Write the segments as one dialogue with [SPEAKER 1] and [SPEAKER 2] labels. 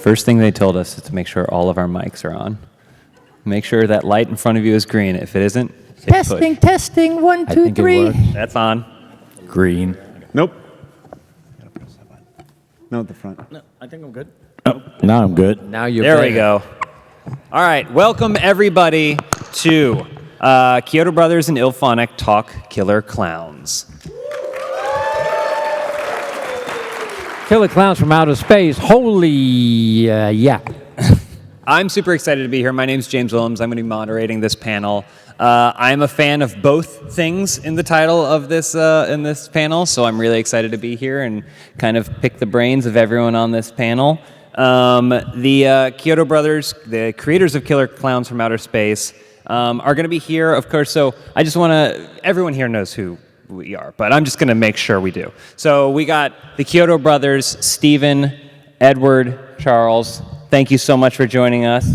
[SPEAKER 1] First thing they told us is to make sure all of our mics are on. Make sure that light in front of you is green. If it isn't,
[SPEAKER 2] testing,
[SPEAKER 1] push.
[SPEAKER 2] testing, 1, 2, 3.
[SPEAKER 1] That's on.
[SPEAKER 3] Green.
[SPEAKER 4] Nope. No, at the front.
[SPEAKER 3] No, I think I'm good. Oh, now I'm good.
[SPEAKER 2] Now you're
[SPEAKER 1] There
[SPEAKER 2] better.
[SPEAKER 1] we go. All right, welcome everybody to Chiodo Brothers and IllFonic Talk Killer Klowns.
[SPEAKER 2] Killer Klowns from outer space. Holy, yeah.
[SPEAKER 1] I'm super excited to be here. My name's James Willems. I'm going to be moderating this panel. I'm a fan of both things in the title of this in this panel, so I'm really excited to be here and kind of pick the brains of everyone on this panel. The Chiodo Brothers, the creators of Killer Klowns from Outer Space, are going to be here, of course. So I just want to. Everyone here knows who we are, but I'm just going to make sure we do. So we got the Chiodo Brothers, Stephen, Edward, Charles. Thank you so much for joining us.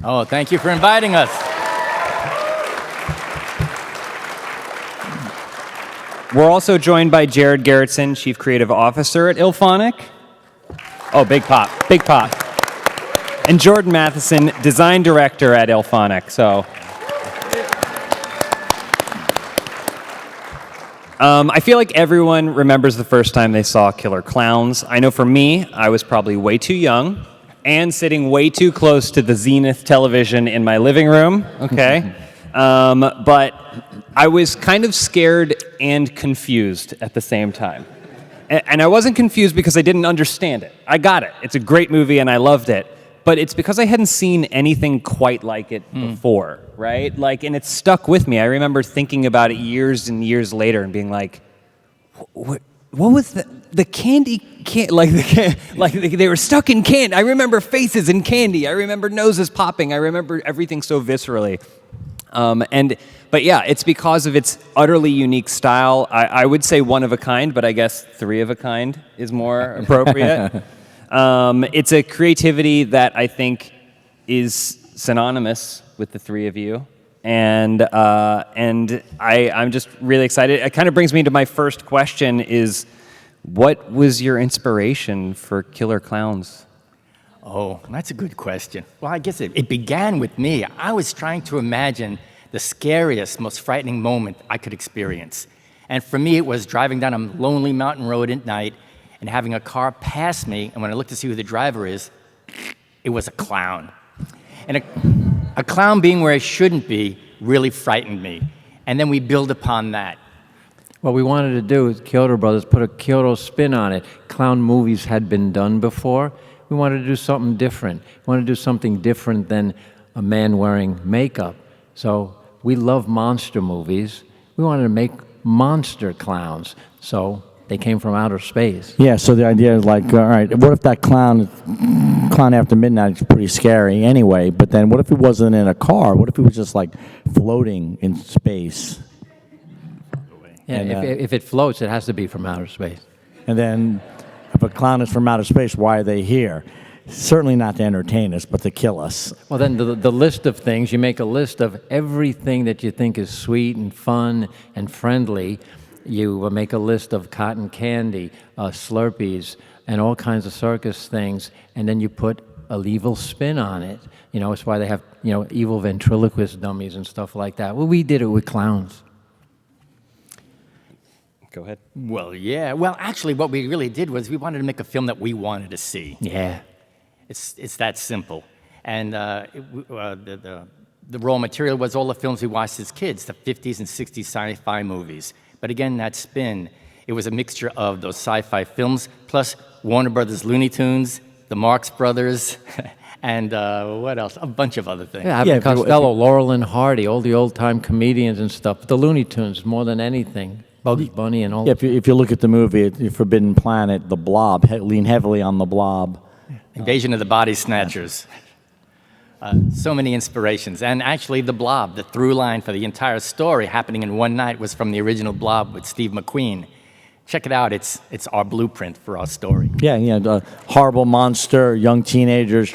[SPEAKER 3] Oh, thank you for inviting us.
[SPEAKER 1] We're also joined by Jared Gerritzen, Chief Creative Officer at IllFonic. Oh, big pop, big pop. And Jordan Matheson, Design Director at IllFonic. So, I feel like everyone remembers the first time they saw Killer Klowns. I know for me, I was probably way too young and sitting way too close to the Zenith television in my living room, okay? But I was kind of scared and confused at the same time. And I wasn't confused because I didn't understand it. I got it. It's a great movie and I loved it. But it's because I hadn't seen anything quite like it before, right? Like, and it stuck with me. I remember thinking about it years and years later and being like, what was the candy, like they were stuck in candy. I remember faces in candy. I remember noses popping. I remember everything so viscerally. But yeah, it's because of its utterly unique style. I would say one of a kind, but I guess three of a kind is more appropriate. It's a creativity that I think is synonymous with the three of you. And I'm just really excited. It kind of brings me to my first question is, what was your inspiration for Killer Klowns?
[SPEAKER 3] Oh, that's a good question. Well, I guess it began with me. I was trying to imagine the scariest, most frightening moment I could experience. And for me, it was driving down a lonely mountain road at night and having a car pass me, and when I looked to see who the driver is, it was a clown. And a clown being where it shouldn't be really frightened me. And then we build upon that.
[SPEAKER 2] What we wanted to do is Chiodo Brothers put a Chiodo spin on it. Clown movies had been done before. We wanted to do something different. We wanted to do something different than a man wearing makeup. So we love monster movies. We wanted to make monster clowns. So they came from outer space.
[SPEAKER 5] Yeah, so the idea is like, all right, what if that clown after midnight is pretty scary anyway, but then what if he wasn't in a car? What if he was just like floating in space?
[SPEAKER 2] Yeah,
[SPEAKER 5] And,
[SPEAKER 2] if it floats, it has to be from outer space.
[SPEAKER 5] And then if a clown is from outer space, why are they here? Certainly not to entertain us, but to kill us.
[SPEAKER 2] Well, then the list of things, you make a list of everything that you think is sweet and fun and friendly. You make a list of cotton candy, Slurpees, and all kinds of circus things, and then you put an evil spin on it. You know, it's why they have, evil ventriloquist dummies and stuff like that. Well, we did it with clowns.
[SPEAKER 1] Go ahead.
[SPEAKER 3] Well, yeah. Well, actually, what we really did was we wanted to make a film that we wanted to see.
[SPEAKER 2] Yeah.
[SPEAKER 3] It's that simple. And the raw material was all the films we watched as kids, the 50s and 60s sci-fi movies. But again, that spin, it was a mixture of those sci-fi films, plus Warner Brothers Looney Tunes, the Marx Brothers, and what else? A bunch of other things.
[SPEAKER 2] Yeah, Abbott Costello, Laurel and Hardy, all the old-time comedians and stuff. The Looney Tunes, more than anything. Bugs Bunny and all.
[SPEAKER 5] Yeah, if you look at the movie, Forbidden Planet, The Blob, lean heavily on The Blob.
[SPEAKER 3] Invasion of the Body Snatchers. So many inspirations. And actually, The Blob, the through line for the entire story happening in one night was from the original Blob with Steve McQueen. Check it out. It's our blueprint for our story.
[SPEAKER 5] Yeah, horrible monster, young teenagers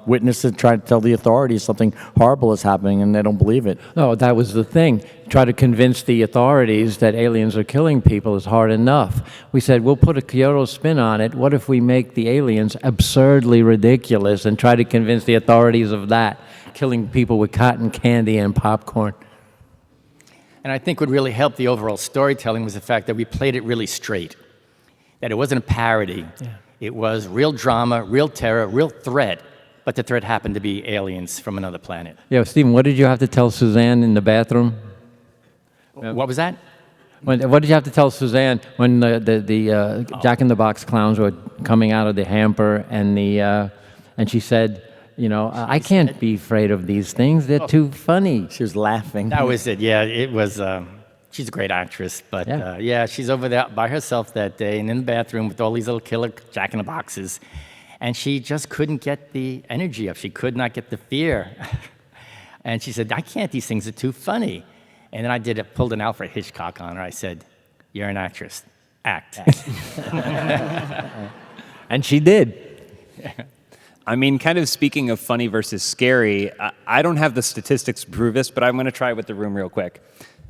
[SPEAKER 5] witness it, try to tell the authorities something horrible is happening, and they don't believe it.
[SPEAKER 2] No, that was the thing. try to convince the authorities that aliens are killing people is hard enough. We said, we'll put a Kyoto spin on it. What if we make the aliens absurdly ridiculous and try to convince the authorities of that, killing people with cotton candy and popcorn?
[SPEAKER 3] And I think what really helped the overall storytelling was the fact that we played it really straight, that it wasn't a parody. Yeah. It was real drama, real terror, real threat, but the threat happened to be aliens from another planet.
[SPEAKER 2] Yeah, Stephen, what did you have to tell Suzanne in the bathroom?
[SPEAKER 3] What was that?
[SPEAKER 2] What did you have to tell Suzanne when the Jack in the Box clowns were coming out of the hamper and she said, you know, I can't be afraid of these things. They're too funny.
[SPEAKER 5] She was laughing.
[SPEAKER 3] That was it. Yeah, it was. She's a great actress, but yeah, she's over there by herself that day and in the bathroom with all these little killer Jack in the Boxes, and she just couldn't get the energy up. She could not get the fear, and she said, "I can't. These things are too funny." And then I pulled an Alfred Hitchcock on her. I said, "You're an actress. Act."
[SPEAKER 2] And she did.
[SPEAKER 1] I mean, kind of speaking of funny versus scary, I don't have the statistics to prove this, but I'm going to try with the room real quick.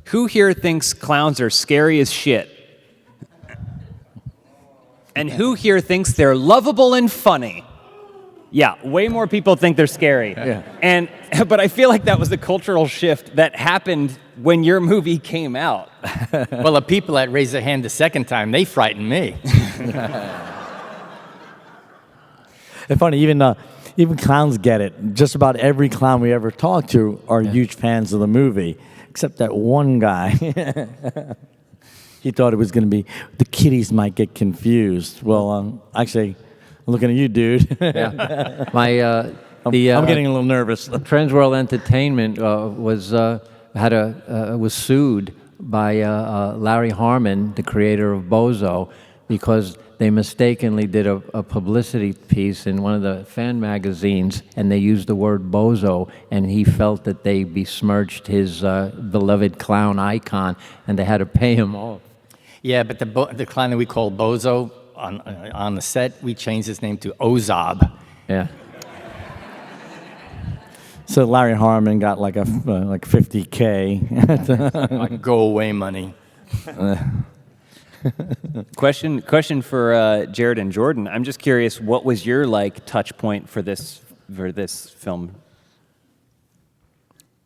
[SPEAKER 1] Who here thinks clowns are scary as shit? And who here thinks they're lovable and funny? Yeah, way more people think they're scary. Yeah. But I feel like that was the cultural shift that happened when your movie came out.
[SPEAKER 3] Well, the people that raised their hand the second time, they frightened me.
[SPEAKER 5] It's funny, even clowns get it. Just about every clown we ever talked to are huge fans of the movie, except that one guy. He thought it was going to be, the kiddies might get confused. Well, actually, I'm looking at you, dude.
[SPEAKER 2] Yeah.
[SPEAKER 5] I'm getting a little nervous.
[SPEAKER 2] Trans World Entertainment was sued by Larry Harmon, the creator of Bozo, because they mistakenly did a publicity piece in one of the fan magazines, and they used the word bozo, and he felt that they besmirched his beloved clown icon, and they had to pay him off.
[SPEAKER 3] Yeah, but the clown that we call Bozo on the set, we changed his name to Ozob.
[SPEAKER 2] Yeah.
[SPEAKER 5] So Larry Harmon got like $50K.
[SPEAKER 3] Like go away money.
[SPEAKER 1] Question for Jared and Jordan. I'm just curious, what was your touch point for this film?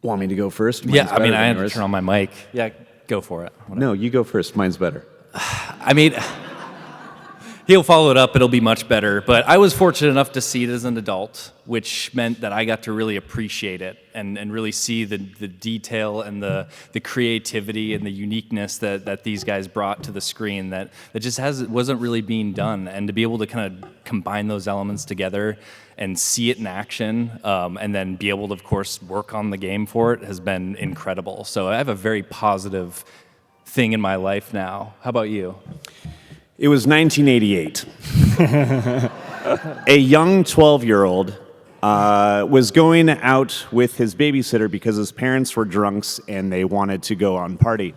[SPEAKER 4] Want me to go first?
[SPEAKER 6] Yeah, I mean, I had to turn on my mic. Yeah, go for it. Whatever.
[SPEAKER 4] No, you go first. Mine's better.
[SPEAKER 6] I mean, he'll follow it up. It'll be much better. But I was fortunate enough to see it as an adult, which meant that I got to really appreciate it and really see the detail and the creativity and the uniqueness that these guys brought to the screen that just wasn't really being done. And to be able to kind of combine those elements together and see it in action, and then be able to, of course, work on the game for it has been incredible. So I have a very positive thing in my life now. How about you?
[SPEAKER 4] It was 1988. A young 12-year-old was going out with his babysitter because his parents were drunks and they wanted to go on party.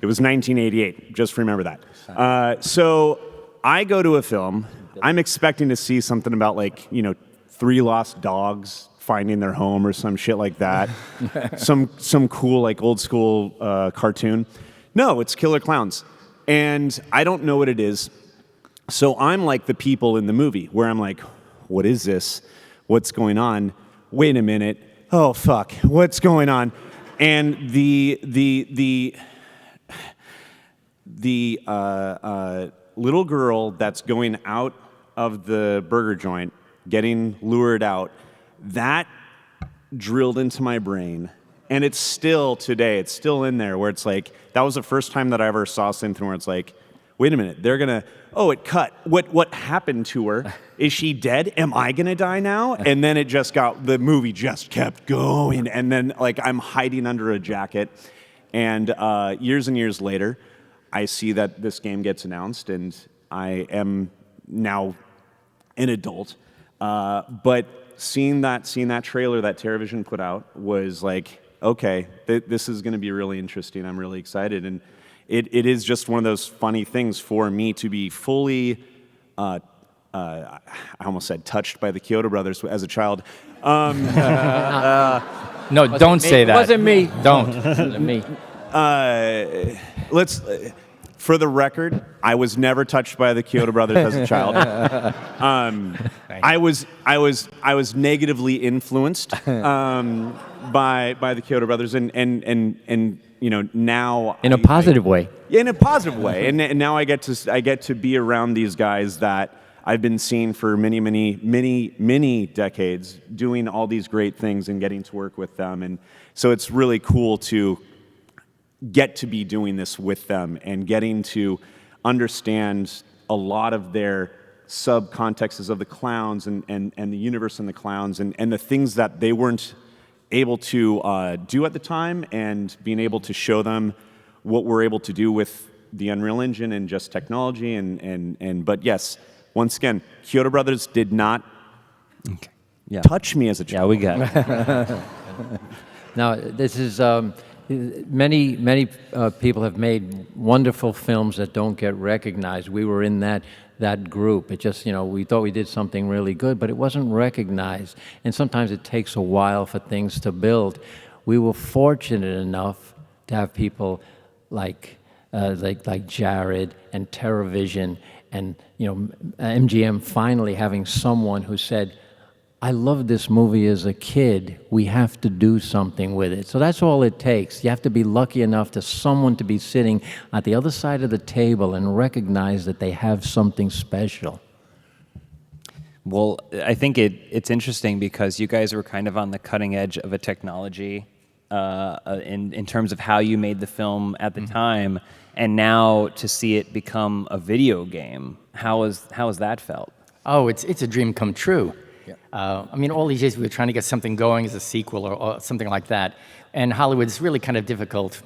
[SPEAKER 4] It was 1988. Just remember that. So I go to a film. I'm expecting to see something about 3 lost dogs finding their home or some shit like that. some cool old school cartoon. No, it's Killer Klowns. And I don't know what it is. So I'm like the people in the movie where I'm like, what is this? What's going on? Wait a minute. Oh, fuck. What's going on? And the little girl that's going out of the burger joint, getting lured out, that drilled into my brain. And it's still today, it's still in there where it's like, that was the first time that I ever saw something where it's like, wait a minute, they're gonna, oh, it cut. What happened to her? Is she dead? Am I gonna die now? And then the movie just kept going. And then I'm hiding under a jacket. And years and years later, I see that this game gets announced and I am now an adult. But seeing that trailer that TerraVision put out was like, okay, this is going to be really interesting. I'm really excited. And it is just one of those funny things for me to be fully, I almost said touched by the Chiodo Brothers as a child.
[SPEAKER 3] No, don't say that.
[SPEAKER 2] Wasn't me.
[SPEAKER 3] Don't.
[SPEAKER 2] Wasn't me.
[SPEAKER 4] let's. For the record, I was never touched by the Chiodo Brothers as a child. I was negatively influenced by the Chiodo Brothers, and you know, now
[SPEAKER 2] In a positive way.
[SPEAKER 4] in a positive way, and now I get to be around these guys that I've been seeing for many decades, doing all these great things and getting to work with them, and so it's really cool to get to be doing this with them and getting to understand a lot of their subcontexts of the Klowns and the universe and the Klowns and the things that they weren't able to do at the time, and being able to show them what we're able to do with the Unreal Engine and just technology but yes, once again, Chiodo Brothers did not touch me as a child.
[SPEAKER 1] Yeah, we got it.
[SPEAKER 2] Now, this is many people have made wonderful films that don't get recognized. We were in that group. It just, we thought we did something really good, but it wasn't recognized. And sometimes it takes a while for things to build. We were fortunate enough to have people like Jared and TerraVision and MGM finally having someone who said, I loved this movie as a kid. We have to do something with it. So that's all it takes. You have to be lucky enough to someone to be sitting at the other side of the table and recognize that they have something special.
[SPEAKER 1] Well, I think it's interesting because you guys were kind of on the cutting edge of a technology in terms of how you made the film at the time, and now to see it become a video game. How has that felt?
[SPEAKER 3] Oh, it's a dream come true. I mean, all these years we were trying to get something going as a sequel or something like that. And Hollywood's really kind of difficult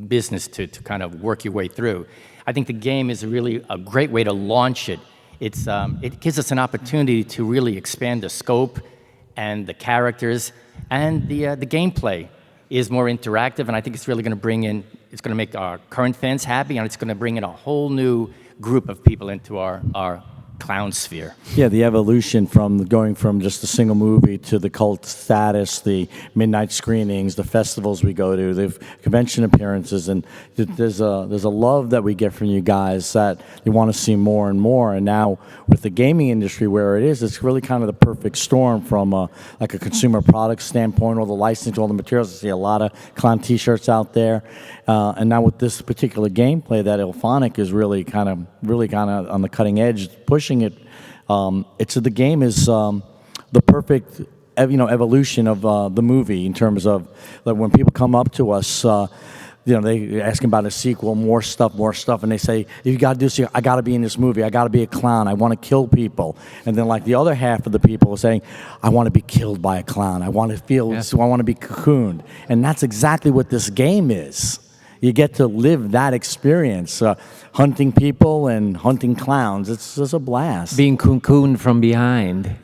[SPEAKER 3] business to kind of work your way through. I think the game is really a great way to launch it. It gives us an opportunity to really expand the scope and the characters, and the gameplay is more interactive, and I think it's really going to it's going to make our current fans happy, and it's going to bring in a whole new group of people into our clown sphere.
[SPEAKER 5] Yeah, the evolution from going from just a single movie to the cult status, the midnight screenings, the festivals we go to, the convention appearances, and there's a love that we get from you guys that you want to see more and more. And now with the gaming industry where it is, it's really kind of the perfect storm from like a consumer product standpoint, all the licensing, all the materials. I see a lot of clown T-shirts out there, and now with this particular gameplay that IllFonic is really kind of on the cutting edge, pushing it. The game is the perfect evolution of the movie in terms of like when people come up to us, they ask about a sequel, more stuff, and they say, you got to do this, I got to be in this movie, I got to be a clown, I want to kill people. And then like the other half of the people are saying, I want to be killed by a clown, I want to feel, so I want to be cocooned. And that's exactly what this game is. You get to live that experience, hunting people and hunting clowns. It's just a blast.
[SPEAKER 2] Being cocooned from behind.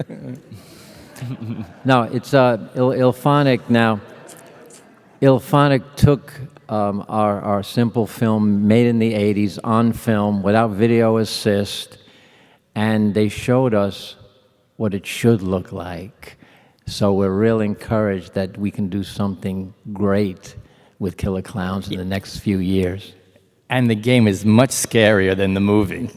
[SPEAKER 2] No, it's IllFonic now. IllFonic took our simple film made in the 80s on film without video assist, and they showed us what it should look like. So we're real encouraged that we can do something great with Killer Klowns in the next few years.
[SPEAKER 3] And the game is much scarier than the movie.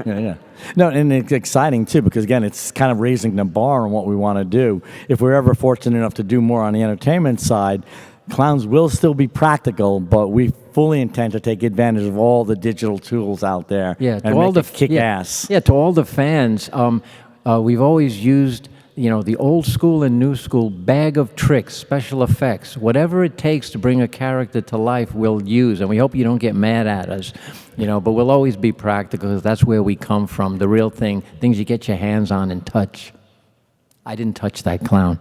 [SPEAKER 5] Yeah. No, and it's exciting too because again, it's kind of raising the bar on what we want to do. If we're ever fortunate enough to do more on the entertainment side, Klowns will still be practical, but we fully intend to take advantage of all the digital tools out there and make it kick ass.
[SPEAKER 2] Yeah, to all the fans, we've always used the old school and new school bag of tricks, special effects, whatever it takes to bring a character to life, we'll use. And we hope you don't get mad at us, but we'll always be practical because that's where we come from. The real thing, things you get your hands on and touch. I didn't touch that clown.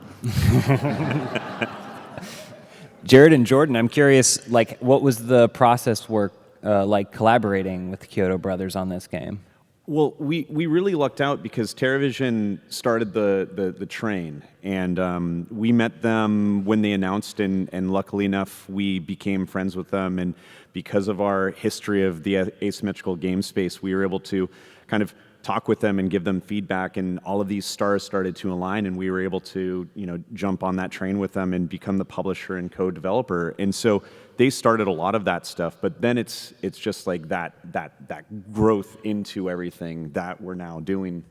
[SPEAKER 1] Jared and Jordan, I'm curious, what was the process work like collaborating with the Chiodo Brothers on this game?
[SPEAKER 4] Well, we really lucked out because TerraVision started the train, and we met them when they announced, and luckily enough, we became friends with them, and because of our history of the asymmetrical game space, we were able to kind of talk with them and give them feedback, and all of these stars started to align, and we were able to, jump on that train with them and become the publisher and co-developer. And so they started a lot of that stuff, but then it's just like that growth into everything that we're now doing.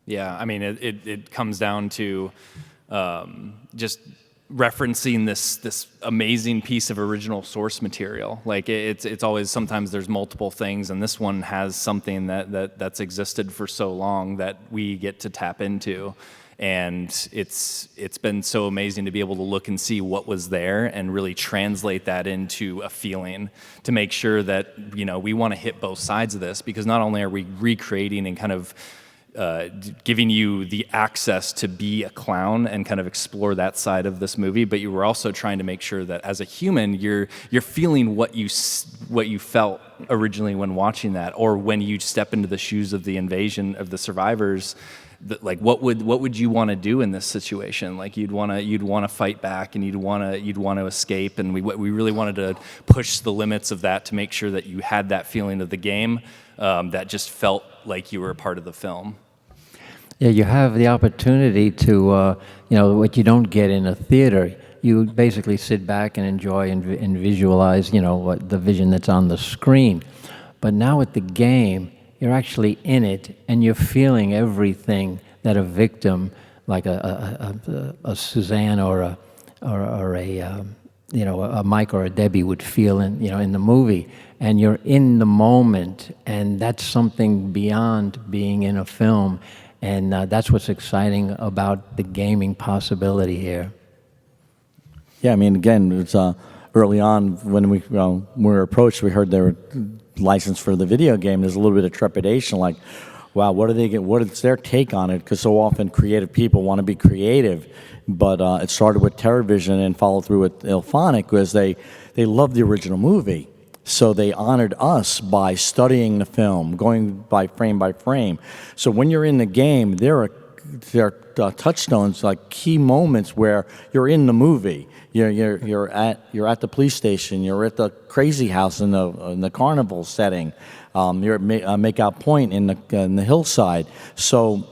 [SPEAKER 6] Yeah, I mean, it comes down to just referencing this amazing piece of original source material. Like it's always, sometimes there's multiple things, and this one has something that's existed for so long that we get to tap into. And it's been so amazing to be able to look and see what was there and really translate that into a feeling, to make sure that, we want to hit both sides of this, because not only are we recreating and kind of giving you the access to be a clown and kind of explore that side of this movie, but you were also trying to make sure that as a human, you're feeling what you felt originally when watching that, or when you step into the shoes of the invasion of the survivors. Like what would you want to do in this situation? Like you'd want to fight back, and you'd want to escape, and we really wanted to push the limits of that to make sure that you had that feeling of the game that just felt like you were a part of the film.
[SPEAKER 2] Yeah, you have the opportunity to, what you don't get in a theater. You basically sit back and enjoy and visualize, what the vision that's on the screen. But now with the game, you're actually in it, and you're feeling everything that a victim, like a Suzanne or a Mike or a Debbie would feel in the movie. And you're in the moment, and that's something beyond being in a film. And that's what's exciting about the gaming possibility here.
[SPEAKER 5] Yeah, I mean, again, it's early on when we were approached, we heard they were licensed for the video game. There's a little bit of trepidation, like, wow, what is their take on it? Because so often creative people want to be creative, but it started with TerrorVision and followed through with IllFonic, because they loved the original movie. So they honored us by studying the film, going by frame. So when you're in the game, there are touchstones, like key moments where you're in the movie. You're at the police station. You're at the crazy house in the carnival setting. You're at Makeout Point in the hillside. So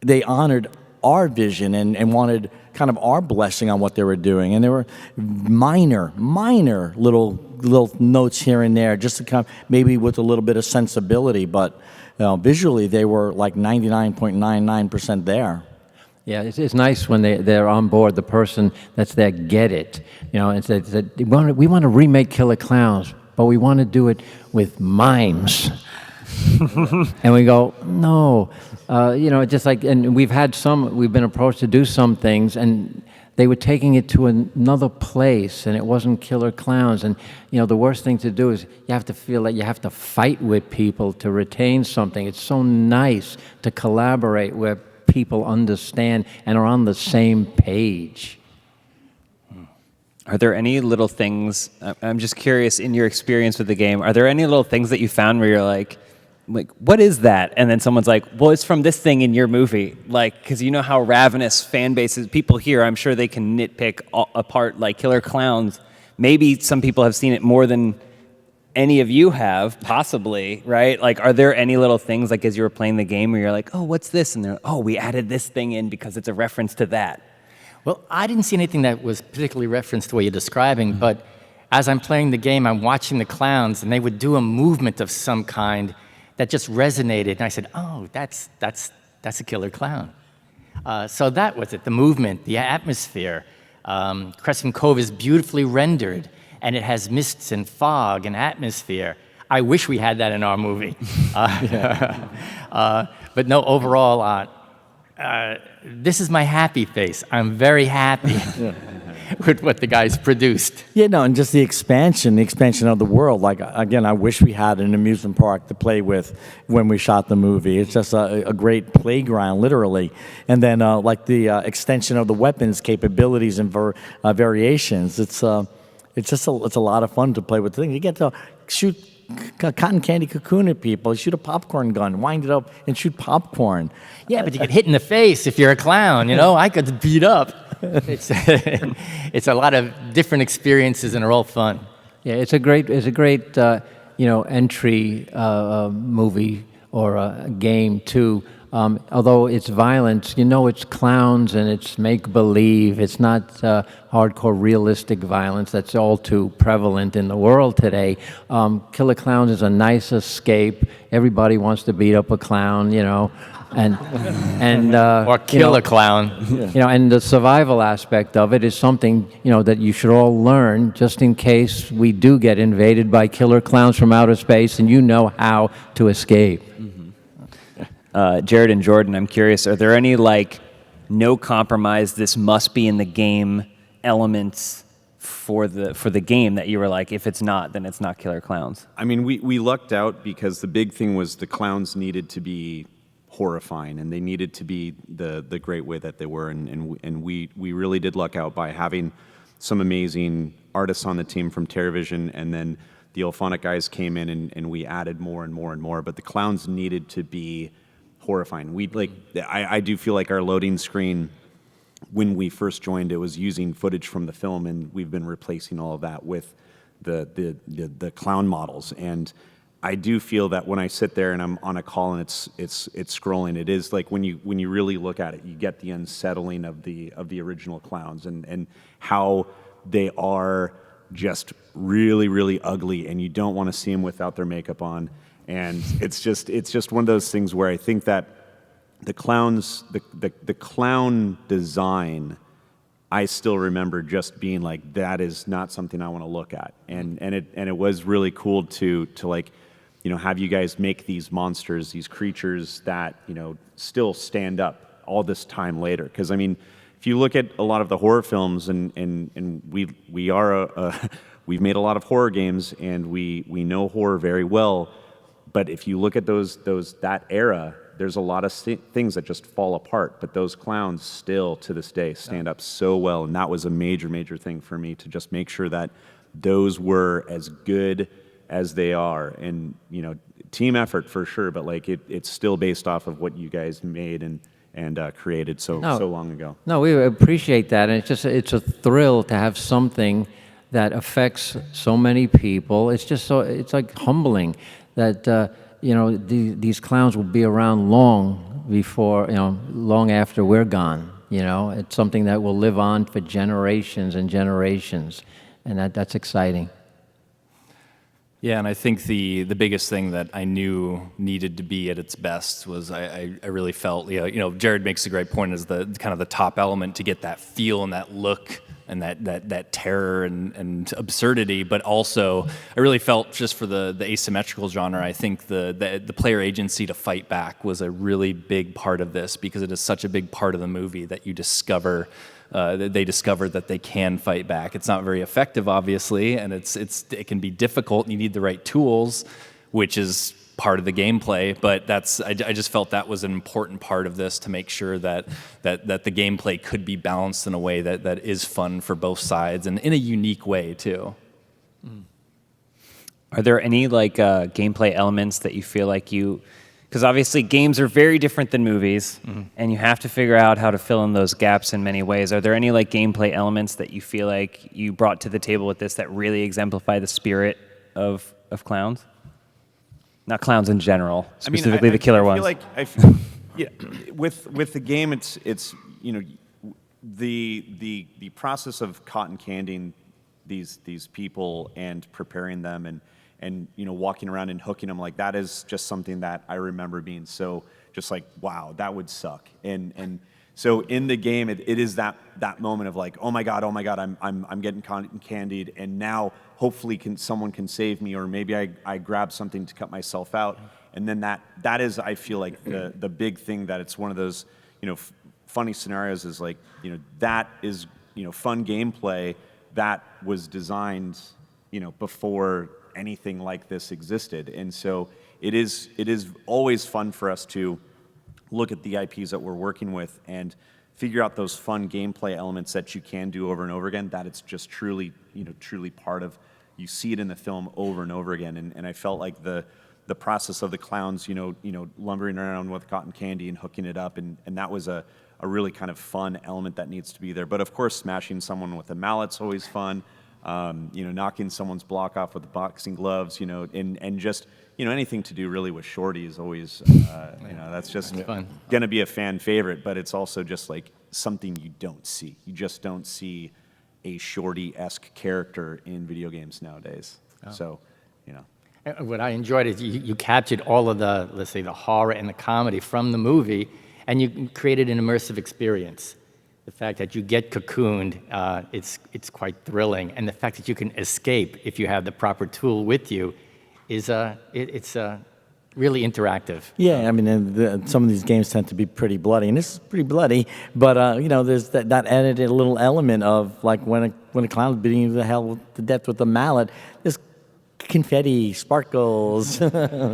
[SPEAKER 5] they honored our vision and wanted kind of our blessing on what they were doing. And there were minor little notes here and there, just to kind of, maybe with a little bit of sensibility, but visually they were like 99.99% there.
[SPEAKER 2] Yeah, it's nice when they're on board, the person that's there get it. And said, we want to remake Killer Klowns, but we want to do it with mimes. And we go, no, just like, and we've been approached to do some things, and they were taking it to another place, and it wasn't Killer Klowns. And, the worst thing to do is you have to feel that you have to fight with people to retain something. It's so nice to collaborate where people understand and are on the same page.
[SPEAKER 1] Are there any little things, I'm just curious, in your experience with the game, are there any little things that you found where you're like, what is that? And then someone's like, well, it's from this thing in your movie. Like, because you know how ravenous fan bases, people here, I'm sure they can nitpick apart like Killer Klowns. Maybe some people have seen it more than any of you have, possibly, right? Like, are there any little things, like as you were playing the game, where you're like, oh, what's this? And they're like, oh, we added this thing in because it's a reference to that.
[SPEAKER 3] Well, I didn't see anything that was particularly referenced the way you're describing, but as I'm playing the game, I'm watching the clowns, and they would do a movement of some kind that just resonated, and I said, oh, that's a killer clown. So that was it, the movement, the atmosphere. Crescent Cove is beautifully rendered, and it has mists and fog and atmosphere. I wish we had that in our movie. But no, overall, this is my happy face. I'm very happy with what the guys produced.
[SPEAKER 5] Yeah, no, and just the expansion of the world. Like, again, I wish we had an amusement park to play with when we shot the movie. It's just a great playground, literally. And then, like the extension of the weapons capabilities and variations. It's a lot of fun to play with things. You get to shoot cotton candy cocoon at people, shoot a popcorn gun, wind it up and shoot popcorn.
[SPEAKER 3] Yeah, but you get hit in the face if you're a clown, I got beat up. It's a lot of different experiences, and they're all fun.
[SPEAKER 2] Yeah, it's a great entry movie or a game too. Although it's violence, it's clowns and it's make-believe. It's not hardcore realistic violence that's all too prevalent in the world today. Killer Klowns is a nice escape. Everybody wants to beat up a clown, and
[SPEAKER 3] Or kill a clown.
[SPEAKER 2] and the survival aspect of it is something that you should all learn, just in case we do get invaded by killer clowns from outer space, and you know how to escape.
[SPEAKER 1] Jared and Jordan, I'm curious, are there any no compromise, this must be in the game elements for the game that you were like, if it's not, then it's not Killer Klowns?
[SPEAKER 4] I mean, we lucked out because the big thing was the clowns needed to be horrifying, and they needed to be the great way that they were, and we really did luck out by having some amazing artists on the team from TerraVision, and then the IllFonic guys came in and we added more and more and more, but the clowns needed to be horrifying. I do feel like our loading screen, when we first joined, it was using footage from the film, and we've been replacing all of that with the clown models. And I do feel that when I sit there and I'm on a call and it's scrolling, it is like when you really look at it, you get the unsettling of the original clowns and how they are just really, really ugly, and you don't want to see them without their makeup on. And it's just one of those things where I think that the clowns, the clown design, I still remember just being like, that is not something I want to look at. And it was really cool to have you guys make these monsters, these creatures that still stand up all this time later. Because I mean, if you look at a lot of the horror films, and we've made a lot of horror games, and we know horror very well. But if you look at that era, there's a lot of things that just fall apart. But those clowns still, to this day, stand up so well. And that was a major, major thing for me, to just make sure that those were as good as they are. And, team effort for sure, but it's still based off of what you guys made and created so long ago.
[SPEAKER 2] No, we appreciate that. And it's a thrill to have something that affects so many people. It's like humbling that these clowns will be around long before, long after we're gone. It's something that will live on for generations and generations, and that's exciting.
[SPEAKER 6] Yeah, and I think the biggest thing that I knew needed to be at its best was I really felt, Jared makes a great point, as the kind of the top element to get that feel and that look and that terror and absurdity, but also I really felt, just for the asymmetrical genre, I think the player agency to fight back was a really big part of this, because it is such a big part of the movie that you discover. They discovered that they can fight back. It's not very effective, obviously, and it can be difficult, and you need the right tools, which is part of the gameplay. But I just felt that was an important part of this, to make sure that the gameplay could be balanced in a way that is fun for both sides, and in a unique way too.
[SPEAKER 1] Are there any gameplay elements that you feel like because obviously games are very different than movies, and you have to figure out how to fill in those gaps in many ways. Are there any gameplay elements that you feel like you brought to the table with this that really exemplify the spirit of Clowns? Not clowns in general, specifically the killer ones.
[SPEAKER 4] I feel with the game, it's the process of cotton candying these people and preparing them and walking around and hooking them, that is just something that I remember being so just wow, that would suck. And so in the game, it is that moment of oh my god, I'm getting cotton candied, and now hopefully someone can save me, or maybe I grab something to cut myself out. And then that is, I feel like, the big thing, that it's one of those funny scenarios, is that is fun gameplay that was designed before anything like this existed. And so it is always fun for us to look at the IPs that we're working with and figure out those fun gameplay elements that you can do over and over again, that it's just truly part of, you see it in the film over and over again. And I felt like the process of the clowns, lumbering around with cotton candy and hooking it up, and that was a really kind of fun element that needs to be there. But of course, smashing someone with a mallet's always fun. Knocking someone's block off with the boxing gloves, and just anything to do really with Shorty is always, that's just
[SPEAKER 3] fun.
[SPEAKER 4] going to be a fan favorite, but it's also just like something you don't see. You just don't see a Shorty-esque character in video games nowadays. So,
[SPEAKER 3] What I enjoyed is you captured all of the, let's say, the horror and the comedy from the movie, and you created an immersive experience. The fact that you get cocooned, it's quite thrilling, and the fact that you can escape if you have the proper tool with you is it's really interactive.
[SPEAKER 5] Yeah, I mean, some of these games tend to be pretty bloody, and this is pretty bloody. But there's that added a little element of like when a clown's beating you to death with a mallet. There's confetti, sparkles,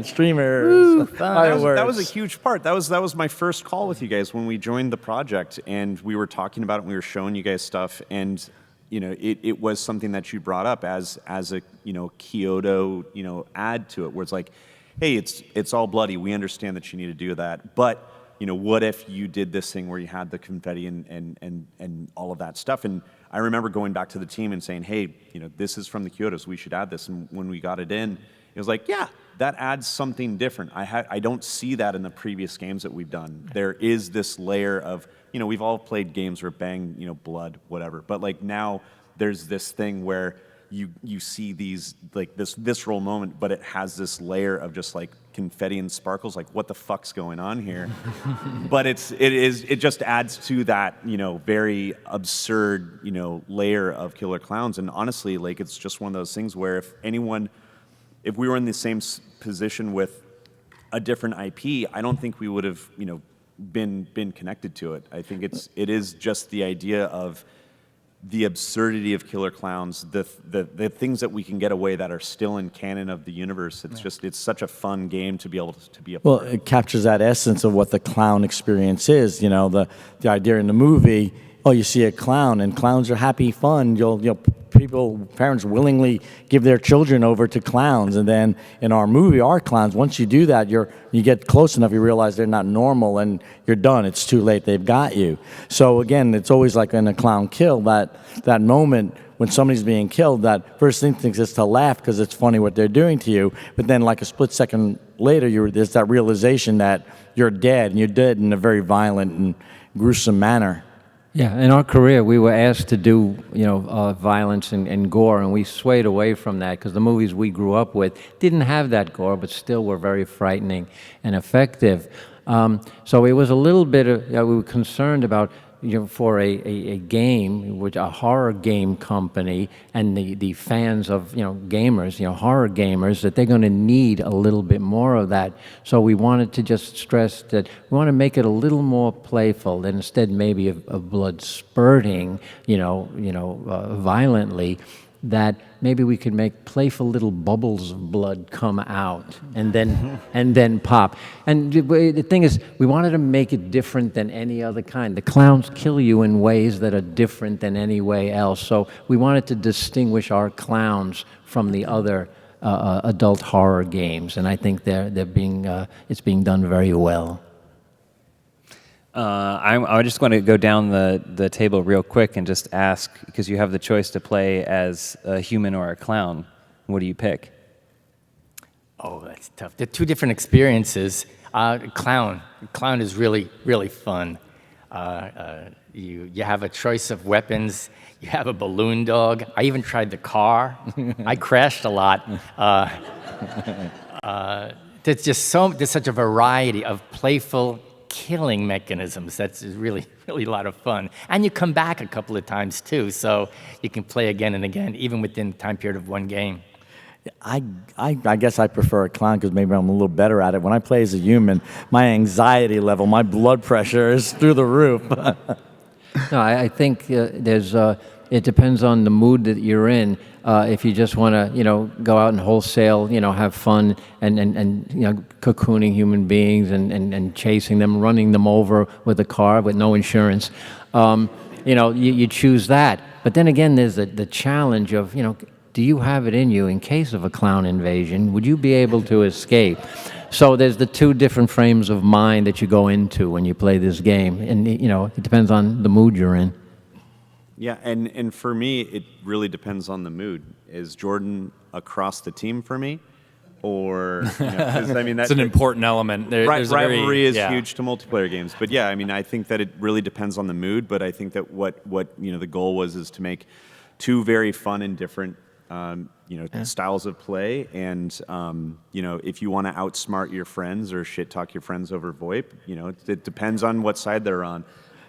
[SPEAKER 5] streamers, fireworks.
[SPEAKER 4] That was a huge part. That was my first call with you guys when we joined the project, and we were talking about it. And we were showing you guys stuff, and it was something that you brought up as a Chiodo add to it, where it's like, hey, it's all bloody. We understand that you need to do that, but what if you did this thing where you had the confetti and all of that stuff? And I remember going back to the team and saying, hey, this is from the Chiodos. We should add this. And when we got it in, it was like, yeah, that adds something different. I don't see that in the previous games that we've done. There is this layer of, we've all played games where bang, blood, whatever. But like now there's this thing where you see these, like this visceral moment, but it has this layer of just like confetti and sparkles, like what the fuck's going on here? But it just adds to that, very absurd, layer of Killer Klowns. And honestly, like it's just one of those things where if we were in the same position with a different IP, I don't think we would have, been connected to it. I think it is just the idea of the absurdity of Killer Klowns, the things that we can get away that are still in canon of the universe. It's such a fun game to be able to be a part of.
[SPEAKER 5] Well, it captures that essence of what the clown experience is. The idea in the movie. Oh, you see a clown, and clowns are happy, fun. Parents willingly give their children over to clowns, and then in our movie, our clowns. Once you do that, you get close enough, you realize they're not normal, and you're done. It's too late. They've got you. So again, it's always like in a clown kill that moment when somebody's being killed. That first instinct is to laugh because it's funny what they're doing to you, but then like a split second later, there's that realization that you're dead, and you're dead in a very violent and gruesome manner.
[SPEAKER 2] Yeah, in our career, we were asked to do, violence and gore, and we swayed away from that because the movies we grew up with didn't have that gore, but still were very frightening and effective. So it was a little bit of, we were concerned about, for a game, which a horror game company, and the fans of, gamers, horror gamers, that they're going to need a little bit more of that. So we wanted to just stress that we want to make it a little more playful, and instead maybe of blood spurting, violently, that maybe we could make playful little bubbles of blood come out and then pop. And the thing is, we wanted to make it different than any other kind. The clowns kill you in ways that are different than any way else. So we wanted to distinguish our clowns from the other adult horror games, and I think it's being done very well.
[SPEAKER 1] I just want to go down the table real quick and just ask, because you have the choice to play as a human or a clown. What do you pick?
[SPEAKER 3] Oh, that's tough. They're two different experiences. Clown is really, really fun. You have a choice of weapons. You have a balloon dog. I even tried the car. I crashed a lot. There's such a variety of playful killing mechanisms. That's really, really a lot of fun. And you come back a couple of times too, so you can play again and again, even within the time period of one game.
[SPEAKER 5] I guess I prefer a clown because maybe I'm a little better at it. When I play as a human, my anxiety level, my blood pressure is through the roof.
[SPEAKER 2] No, I think it depends on the mood that you're in. If you just want to, go out and wholesale, have fun and cocooning human beings and chasing them, running them over with a car with no insurance, you choose that. But then again, there's the challenge of, do you have it in you in case of a clown invasion? Would you be able to escape? So there's the two different frames of mind that you go into when you play this game. And, it depends on the mood you're in.
[SPEAKER 4] Yeah, and for me, it really depends on the mood. Is Jordan across the team for me? or 'cause, I mean
[SPEAKER 6] It's an important element. There's a very-
[SPEAKER 4] rivalry is
[SPEAKER 6] yeah.
[SPEAKER 4] huge to multiplayer games. But yeah, I mean, I think that it really depends on the mood. But I think that what the goal is to make two very fun and different styles of play. And if you want to outsmart your friends or shit talk your friends over VoIP, it depends on what side they're on.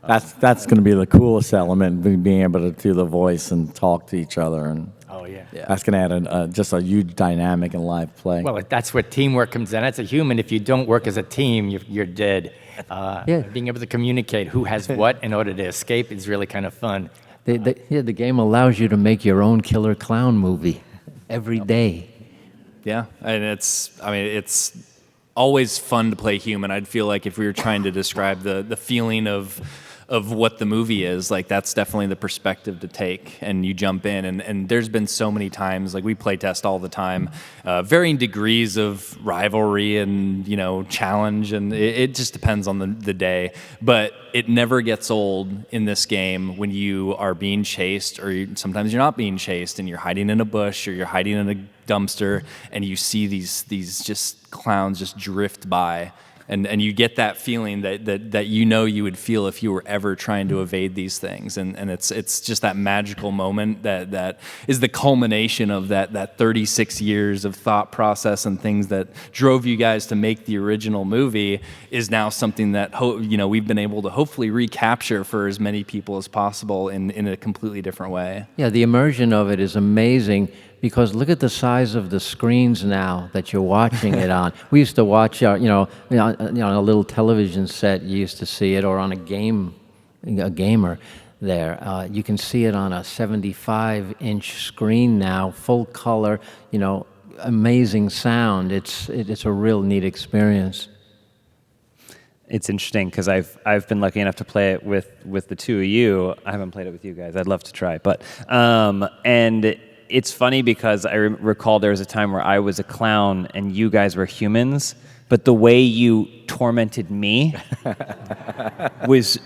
[SPEAKER 5] That's going to be the coolest element, being able to do the voice and talk to each other, and
[SPEAKER 3] Oh, yeah.
[SPEAKER 5] that's going to add just a huge dynamic in live play.
[SPEAKER 3] Well, that's where teamwork comes in. As a human, if you don't work as a team, you're dead. Being able to communicate who has what in order to escape is really kind of fun.
[SPEAKER 2] The game allows you to make your own killer clown movie every day.
[SPEAKER 6] Yeah, and it's always fun to play human. I'd feel like if we were trying to describe the feeling of what the movie is, like that's definitely the perspective to take, and you jump in, and there's been so many times, like we play test all the time, varying degrees of rivalry and challenge, and it just depends on the day, but it never gets old in this game when you are being chased, or sometimes you're not being chased and you're hiding in a bush or you're hiding in a dumpster, and you see these just clowns just drift by. And you get that feeling that you would feel if you were ever trying to evade these things, and it's just that magical moment that is the culmination of that 36 years of thought process and things that drove you guys to make the original movie is now something that we've been able to hopefully recapture for as many people as possible in a completely different way.
[SPEAKER 2] Yeah, the immersion of it is amazing because look at the size of the screens now that you're watching it on. We used to watch, on a little television set. You used to see it, or on a gamer there. You can see it on a 75-inch screen now, full color. Amazing sound. It's a real neat experience.
[SPEAKER 1] It's interesting because I've been lucky enough to play it with the two of you. I haven't played it with you guys. I'd love to try, but and it's funny because I recall there was a time where I was a clown and you guys were humans, but the way you tormented me was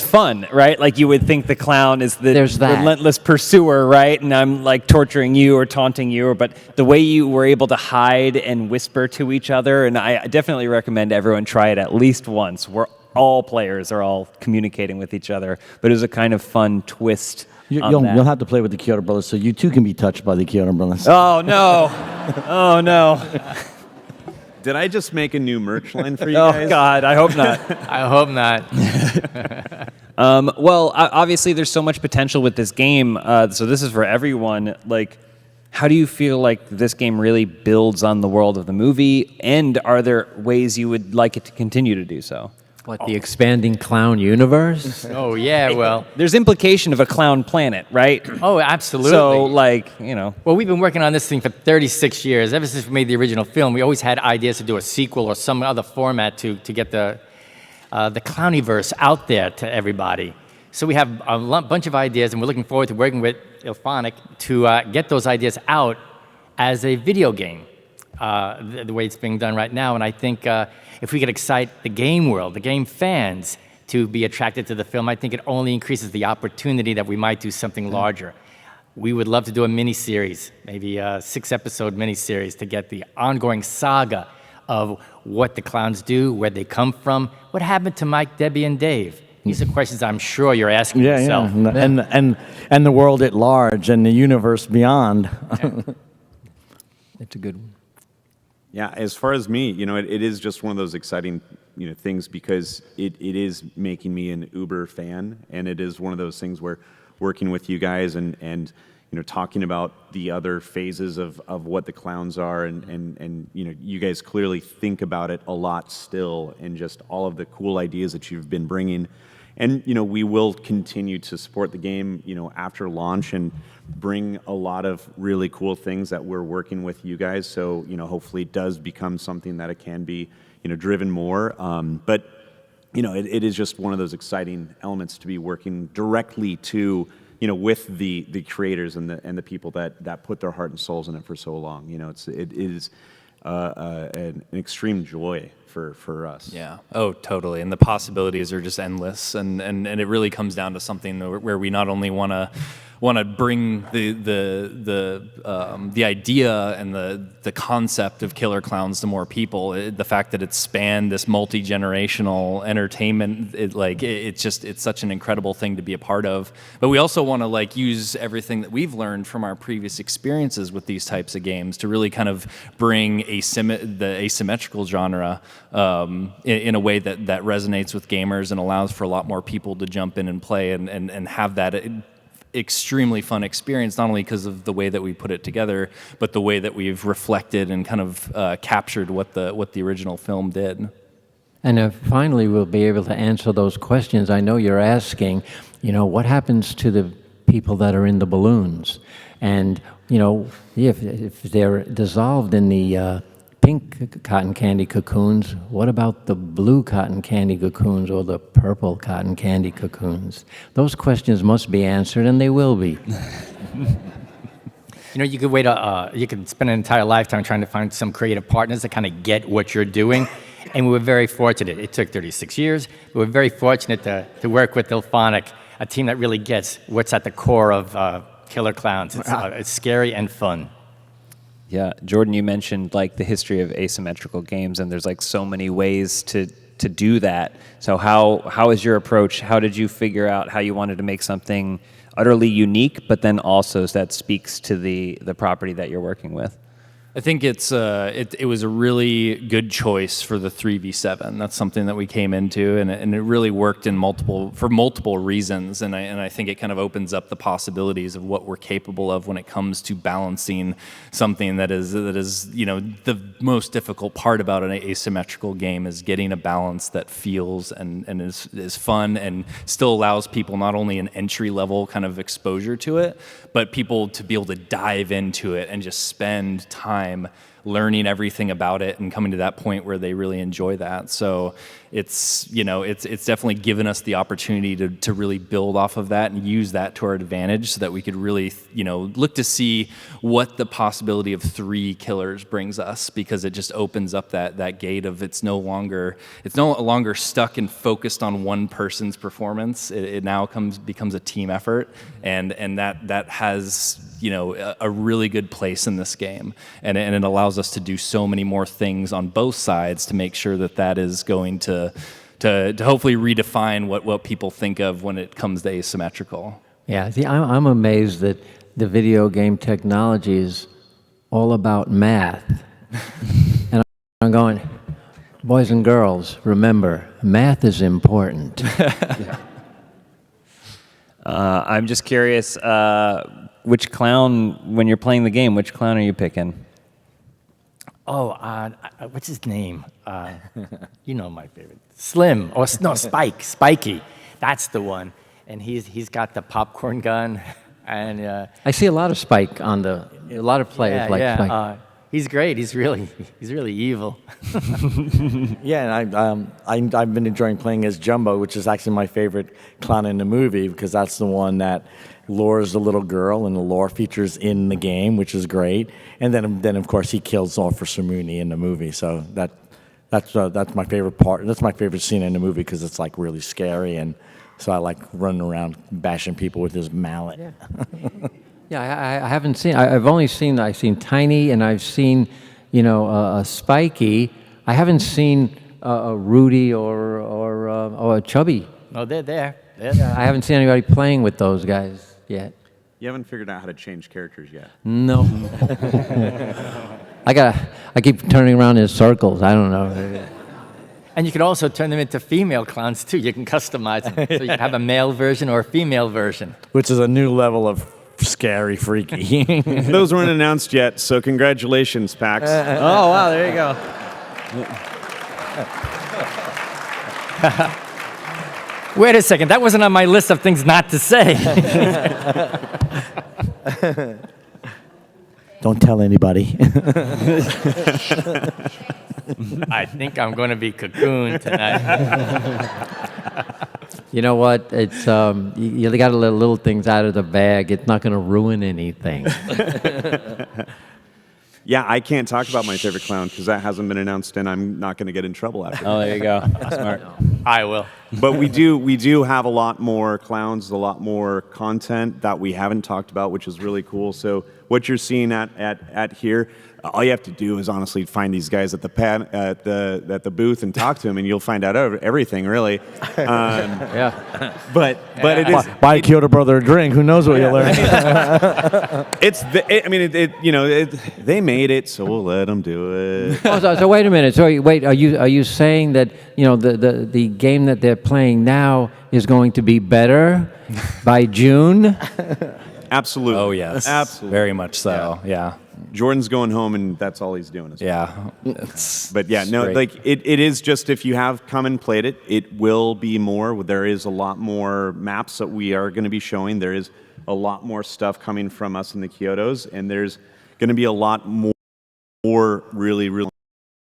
[SPEAKER 1] fun, right? Like you would think the clown is the relentless pursuer, right? And I'm like torturing you or taunting you, but the way you were able to hide and whisper to each other, and I definitely recommend everyone try it at least once. All players are all communicating with each other, but it was a kind of fun twist.
[SPEAKER 5] You'll have to play with the Chiodo Brothers, so you too can be touched by the Chiodo Brothers.
[SPEAKER 1] Oh no! Oh no!
[SPEAKER 4] Did I just make a new merch line for you guys?
[SPEAKER 1] Oh God, I hope not.
[SPEAKER 3] I hope not.
[SPEAKER 1] Well, obviously there's so much potential with this game, so this is for everyone. Like, how do you feel like this game really builds on the world of the movie, and are there ways you would like it to continue to do so?
[SPEAKER 2] What, the expanding clown universe?
[SPEAKER 3] Oh, yeah, well.
[SPEAKER 1] There's implication of a clown planet, right?
[SPEAKER 3] Oh, absolutely.
[SPEAKER 1] So,
[SPEAKER 3] Well, we've been working on this thing for 36 years. Ever since we made the original film, we always had ideas to do a sequel or some other format to get the Clowniverse out there to everybody. So we have a bunch of ideas, and we're looking forward to working with IllFonic to get those ideas out as a video game, the way it's being done right now. And I think if we could excite the game world, the game fans, to be attracted to the film, I think it only increases the opportunity that we might do something larger. We would love to do a mini-series, maybe a 6-episode mini-series to get the ongoing saga of what the clowns do, where they come from, what happened to Mike, Debbie, and Dave. These are questions I'm sure you're asking yourself.
[SPEAKER 5] Yeah. And the world at large and the universe beyond.
[SPEAKER 2] It's a good one.
[SPEAKER 4] Yeah, as far as me, it is just one of those exciting, things because it is making me an Uber fan, and it is one of those things where working with you guys and talking about the other phases of what the clowns are, and you guys clearly think about it a lot still, and just all of the cool ideas that you've been bringing. And we will continue to support the game, after launch and bring a lot of really cool things that we're working with you guys. So hopefully it does become something that it can be driven more. But it is just one of those exciting elements to be working directly to with the creators and the people that put their heart and souls in it for so long. It is an extreme joy for us.
[SPEAKER 6] Yeah. Oh, totally. And the possibilities are just endless. And it really comes down to something where we not only want to bring the idea and the concept of Killer Klowns to more people. The fact that it's spanned this multi-generational entertainment, it's such an incredible thing to be a part of. But we also want to use everything that we've learned from our previous experiences with these types of games to really kind of bring the asymmetrical genre in a way that resonates with gamers and allows for a lot more people to jump in and play and have that extremely fun experience, not only because of the way that we put it together, but the way that we've reflected and kind of captured what the original film did.
[SPEAKER 2] And finally, we'll be able to answer those questions I know you're asking. What happens to the people that are in the balloons? And, if they're dissolved in the pink cotton candy cocoons, what about the blue cotton candy cocoons or the purple cotton candy cocoons? Those questions must be answered, and they will be.
[SPEAKER 3] You could you could spend an entire lifetime trying to find some creative partners that kind of get what you're doing. And we were very fortunate. It took 36 years. We were very fortunate to work with IllFonic, a team that really gets what's at the core of Killer Klowns. It's scary and fun.
[SPEAKER 1] Yeah, Jordan, you mentioned the history of asymmetrical games, and there's so many ways to do that. So how is your approach? How did you figure out how you wanted to make something utterly unique, but then also that speaks to the property that you're working with?
[SPEAKER 6] I think it was a really good choice for the 3v7. That's something that we came into, and it really worked for multiple reasons. And I think it kind of opens up the possibilities of what we're capable of when it comes to balancing something that is the most difficult part about an asymmetrical game is getting a balance that feels and is fun and still allows people not only an entry level kind of exposure to it, but people to be able to dive into it and just spend time learning everything about it and coming to that point where they really enjoy that. So it's definitely given us the opportunity to really build off of that and use that to our advantage so that we could really look to see what the possibility of 3 killers brings us, because it just opens up that gate of it's no longer stuck and focused on one person's performance. It now becomes a team effort, and that has a really good place in this game, and it allows us to do so many more things on both sides to make sure that is going to hopefully redefine what people think of when it comes to asymmetrical.
[SPEAKER 2] Yeah, see, I'm amazed that the video game technology is all about math. And I'm going, boys and girls, remember, math is important.
[SPEAKER 1] I'm just curious, which clown, when you're playing the game, which clown are you picking?
[SPEAKER 3] What's his name? My favorite. Slim. Spiky. That's the one. And he's got the popcorn gun. And
[SPEAKER 2] I see a lot of Spike a lot of players Spike.
[SPEAKER 3] He's great. He's really evil.
[SPEAKER 5] Yeah, and I've been enjoying playing as Jumbo, which is actually my favorite clown in the movie, because that's the one that lures the little girl, and the lore features in the game, which is great. And then of course he kills Officer Mooney in the movie. So that's my favorite part. That's my favorite scene in the movie, because it's really scary, and so I like running around bashing people with his mallet.
[SPEAKER 2] Yeah. Yeah, I haven't seen. I've seen Tiny, and I've seen, a Spiky. I haven't seen a Rudy or a Chubby.
[SPEAKER 3] No, they're there.
[SPEAKER 2] I haven't seen anybody playing with those guys yet.
[SPEAKER 4] You haven't figured out how to change characters yet.
[SPEAKER 2] No. I keep turning around in circles. I don't know.
[SPEAKER 3] And you can also turn them into female clowns too. You can customize them, so you can have a male version or a female version.
[SPEAKER 5] Which is a new level of scary, freaky.
[SPEAKER 4] Those weren't announced yet, so congratulations, PAX.
[SPEAKER 1] Oh, wow, there you go.
[SPEAKER 3] Wait a second, that wasn't on my list of things not to say.
[SPEAKER 5] Don't tell anybody.
[SPEAKER 3] I think I'm going to be cocooned tonight.
[SPEAKER 2] You know what? It's you got to let little things out of the bag. It's not going to ruin anything.
[SPEAKER 4] Yeah, I can't talk about my favorite clown because that hasn't been announced, and I'm not going to get in trouble after.
[SPEAKER 1] Oh, there you go. Smart.
[SPEAKER 3] I will.
[SPEAKER 4] But we do have a lot more clowns, a lot more content that we haven't talked about, which is really cool. So what you're seeing at here, all you have to do is honestly find these guys at the booth and talk to them, and you'll find out everything really.
[SPEAKER 2] Yeah.
[SPEAKER 4] But it is.
[SPEAKER 5] Buy a Chiodo Brother a drink. Who knows what you'll learn?
[SPEAKER 4] They made it, so we'll let them do it.
[SPEAKER 2] So wait a minute. So wait, are you saying that the game that they're playing now is going to be better by June?
[SPEAKER 4] Absolutely.
[SPEAKER 6] Oh yes,
[SPEAKER 4] Absolutely.
[SPEAKER 6] very much so. Yeah,
[SPEAKER 4] Jordan's going home, and that's all he's doing.
[SPEAKER 6] yeah.
[SPEAKER 4] But yeah, no,
[SPEAKER 6] great.
[SPEAKER 4] like it is just if you have come and played it, it will be more. There is a lot more maps that we are going to be showing. There is a lot more stuff coming from us in the Chiodos, and there's going to be a lot more really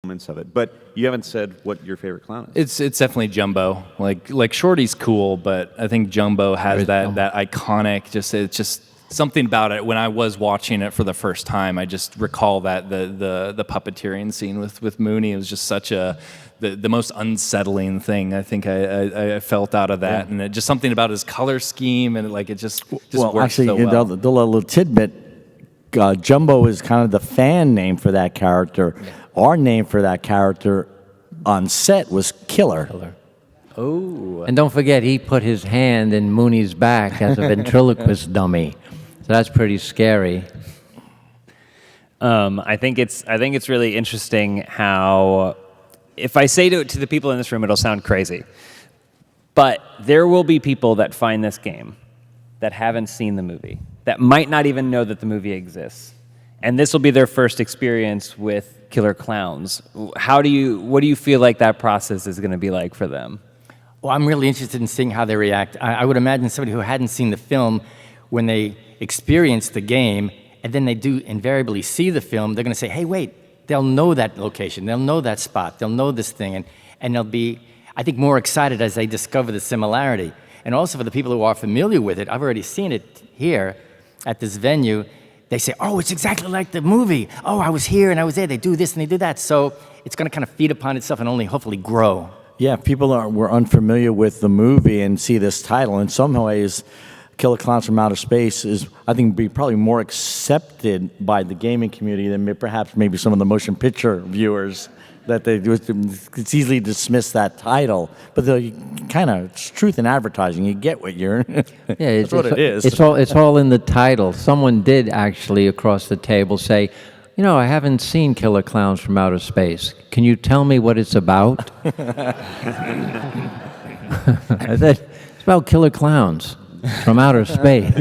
[SPEAKER 4] elements of it. But you haven't said what your favorite clown is.
[SPEAKER 6] It's definitely Jumbo. Like Shorty's cool, but I think Jumbo has that iconic. It's just something about it. When I was watching it for the first time, I just recall that the puppeteering scene with Mooney. It was just such the most unsettling thing I think I felt out of that, and just something about his color scheme and it just
[SPEAKER 5] Well,
[SPEAKER 6] works
[SPEAKER 5] actually,
[SPEAKER 6] so well.
[SPEAKER 5] the little tidbit, Jumbo is kind of the fan name for that character. Our name for that character on set was Killer.
[SPEAKER 2] Oh. And don't forget, he put his hand in Mooney's back as a ventriloquist dummy. So that's pretty scary.
[SPEAKER 1] I think it's really interesting how, if I say to the people in this room, it'll sound crazy, but there will be people that find this game that haven't seen the movie, that might not even know that the movie exists, and this will be their first experience with Killer Klowns. What do you feel like that process is going to be like for them?
[SPEAKER 3] Well, I'm really interested in seeing how they react. I would imagine somebody who hadn't seen the film, when they experience the game, and then they do invariably see the film, they're going to say, hey, wait, they'll know that location, they'll know that spot, they'll know this thing, and they'll be, I think, more excited as they discover the similarity. And also for the people who are familiar with it, I've already seen it here at this venue, they say, oh, it's exactly like the movie. Oh, I was here and I was there. They do this and they do that. So it's going to kind of feed upon itself and only hopefully grow.
[SPEAKER 5] Yeah, if people were unfamiliar with the movie and see this title, in some ways, Killer Klowns from Outer Space is, I think, be probably more accepted by the gaming community than perhaps maybe some of the motion picture viewers. That they it's easily dismiss that title, but it's truth in advertising. You get what you're.
[SPEAKER 2] Yeah,
[SPEAKER 5] That's what it is.
[SPEAKER 2] It's all in the title. Someone did actually across the table say, I haven't seen Killer Klowns from Outer Space. Can you tell me what it's about? I said, it's about killer clowns from outer space.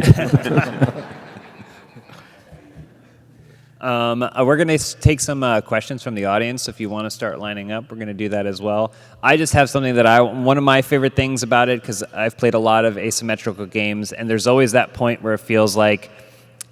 [SPEAKER 1] We're going to take some questions from the audience. If you want to start lining up, we're going to do that as well. I just have something one of my favorite things about it, because I've played a lot of asymmetrical games, and there's always that point where it feels like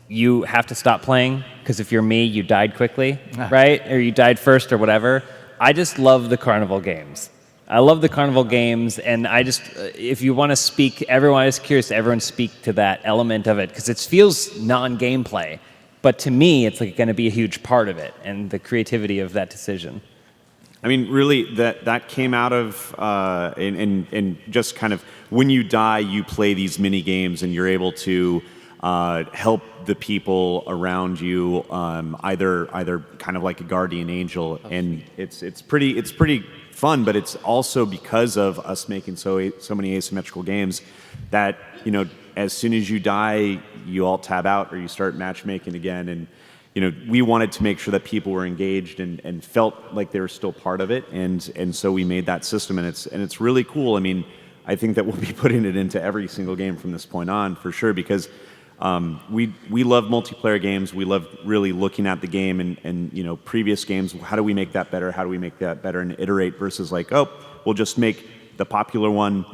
[SPEAKER 1] you have to stop playing, because if you're me, you died quickly, right? Or you died first or whatever. I just love the carnival games. I love the carnival games, and if you want to speak, everyone is curious to everyone speak to that element of it, because it feels non-gameplay. But to me, it's going to be a huge part of it, and the creativity of that decision.
[SPEAKER 4] I mean, really, that came out of and just kind of when you die, you play these mini games, and you're able to help the people around you, either kind of like a guardian angel, and it's pretty fun. But it's also because of us making so many asymmetrical games that as soon as you die, you all tab out or you start matchmaking again. And, we wanted to make sure that people were engaged and felt like they were still part of it. And so we made that system, and it's really cool. I mean, I think that we'll be putting it into every single game from this point on for sure, because we love multiplayer games. We love really looking at the game and previous games. How do we make that better? How do we make that better and iterate versus we'll just make the popular one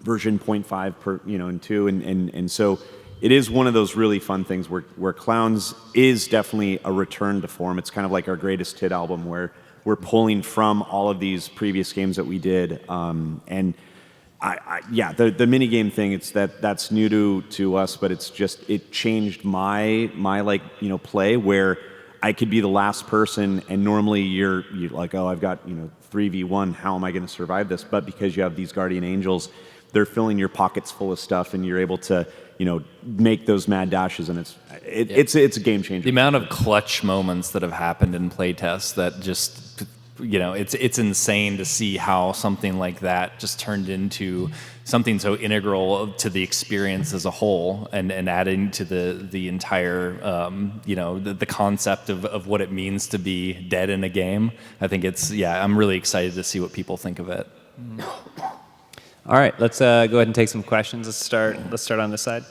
[SPEAKER 4] version 0.5 per, and 2. And so it is one of those really fun things where Klowns is definitely a return to form. It's kind of like our greatest hit album where we're pulling from all of these previous games that we did. And the mini game thing, that's new to us, but it changed my play where I could be the last person, and normally you're like, oh, I've got 3v1. How am I going to survive this? But because you have these guardian angels, they're filling your pockets full of stuff, and you're able to make those mad dashes, and it's a game changer.
[SPEAKER 6] The amount of clutch moments that have happened in playtests that just, it's insane to see how something like that just turned into something so integral to the experience as a whole, and adding to the entire, the concept of what it means to be dead in a game. I think I'm really excited to see what people think of it.
[SPEAKER 1] All right, let's go ahead and take some questions. Let's start on this side.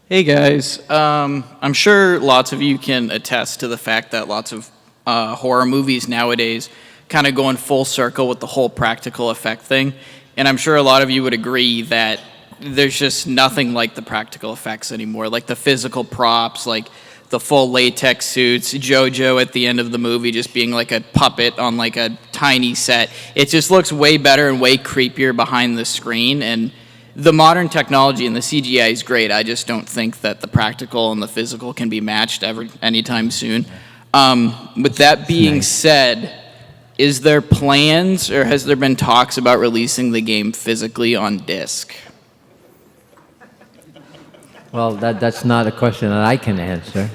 [SPEAKER 7] Hey guys, I'm sure lots of you can attest to the fact that lots of horror movies nowadays kind of going full circle with the whole practical effect thing. And I'm sure a lot of you would agree that there's just nothing like the practical effects anymore, like the physical props, like the full latex suits, JoJo at the end of the movie just being like a puppet on like a tiny set. It just looks way better and way creepier behind the screen. And the modern technology and the CGI is great. I just don't think that the practical and the physical can be matched anytime soon. With that being said, is there plans or has there been talks about releasing the game physically on disc?
[SPEAKER 2] Well, that's not a question that I can answer.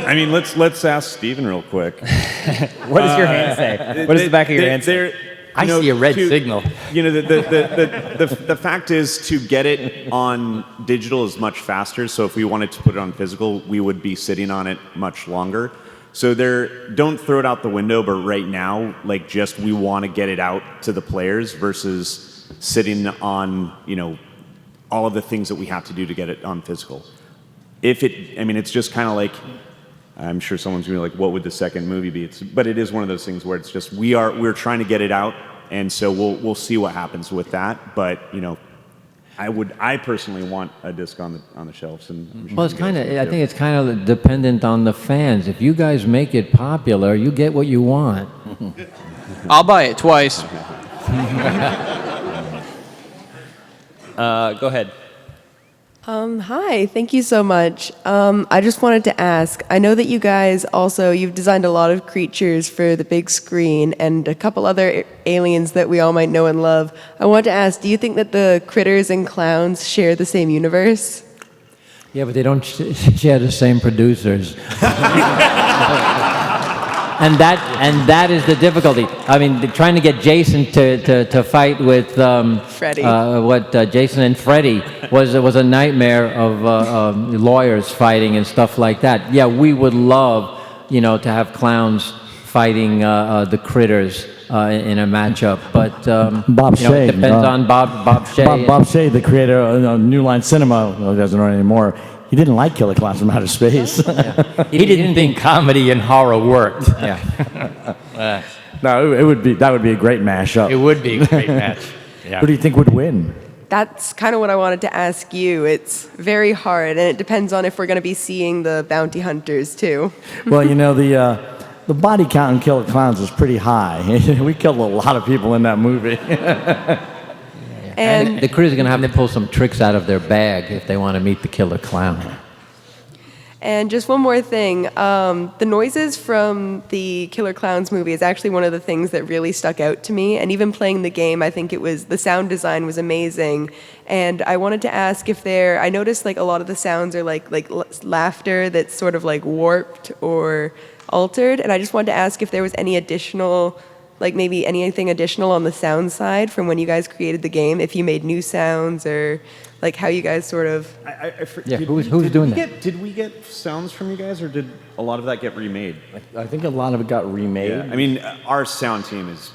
[SPEAKER 4] I mean, let's ask Steven real quick.
[SPEAKER 1] What does your hand say? What does the back of your hand say?
[SPEAKER 3] I see a red signal.
[SPEAKER 4] The fact is, to get it on digital is much faster. So if we wanted to put it on physical, we would be sitting on it much longer. So don't throw it out the window, but right now, we want to get it out to the players versus sitting on, all of the things that we have to do to get it on physical. It's just kind of like, I'm sure someone's going to be like, what would the second movie be? But it is one of those things where it's just, we're trying to get it out, and so we'll see what happens with that. But, I personally want a disc on the shelves.
[SPEAKER 2] Well, I think it's kind of dependent on the fans. If you guys make it popular, you get what you want.
[SPEAKER 7] I'll buy it twice.
[SPEAKER 1] Go ahead.
[SPEAKER 8] Hi, thank you so much. I just wanted to ask, I know that you guys you've designed a lot of creatures for the big screen and a couple other aliens that we all might know and love. I wanted to ask, do you think that the critters and clowns share the same universe?
[SPEAKER 2] Yeah, but they don't share the same producers. And that is the difficulty. I mean, trying to get Jason to fight with
[SPEAKER 8] Freddy.
[SPEAKER 2] Jason and Freddy was a nightmare of lawyers fighting and stuff like that. Yeah, we would love, to have clowns fighting the critters in a matchup, but
[SPEAKER 5] Bob Shea,
[SPEAKER 2] it depends on Bob Shea.
[SPEAKER 5] Bob Shea, the creator of New Line Cinema, well, he doesn't run anymore. He didn't like Killer Clowns from Outer Space.
[SPEAKER 3] He didn't think comedy and horror worked.
[SPEAKER 2] Yeah.
[SPEAKER 5] No, that would be a great mashup.
[SPEAKER 3] It would be a great match. Yeah.
[SPEAKER 5] Who do you think would win?
[SPEAKER 8] That's kind of what I wanted to ask you. It's very hard, and it depends on if we're going to be seeing the bounty hunters, too.
[SPEAKER 5] Well, the body count in Killer Clowns is pretty high. We killed a lot of people in that movie.
[SPEAKER 2] And the crew's going to have to pull some tricks out of their bag if they want to meet the killer clown.
[SPEAKER 8] And just one more thing. The noises from the Killer Clowns movie is actually one of the things that really stuck out to me. And even playing the game, I think the sound design was amazing. And I wanted to ask I noticed a lot of the sounds are like laughter that's sort of warped or altered. And I just wanted to ask if there was any additional, maybe anything additional on the sound side from when you guys created the game, if you made new sounds or how you guys sort of...
[SPEAKER 2] Who's doing that?
[SPEAKER 4] Did we get sounds from you guys, or did a lot of that get remade?
[SPEAKER 5] I think a lot of it got remade.
[SPEAKER 4] Yeah. Our sound team is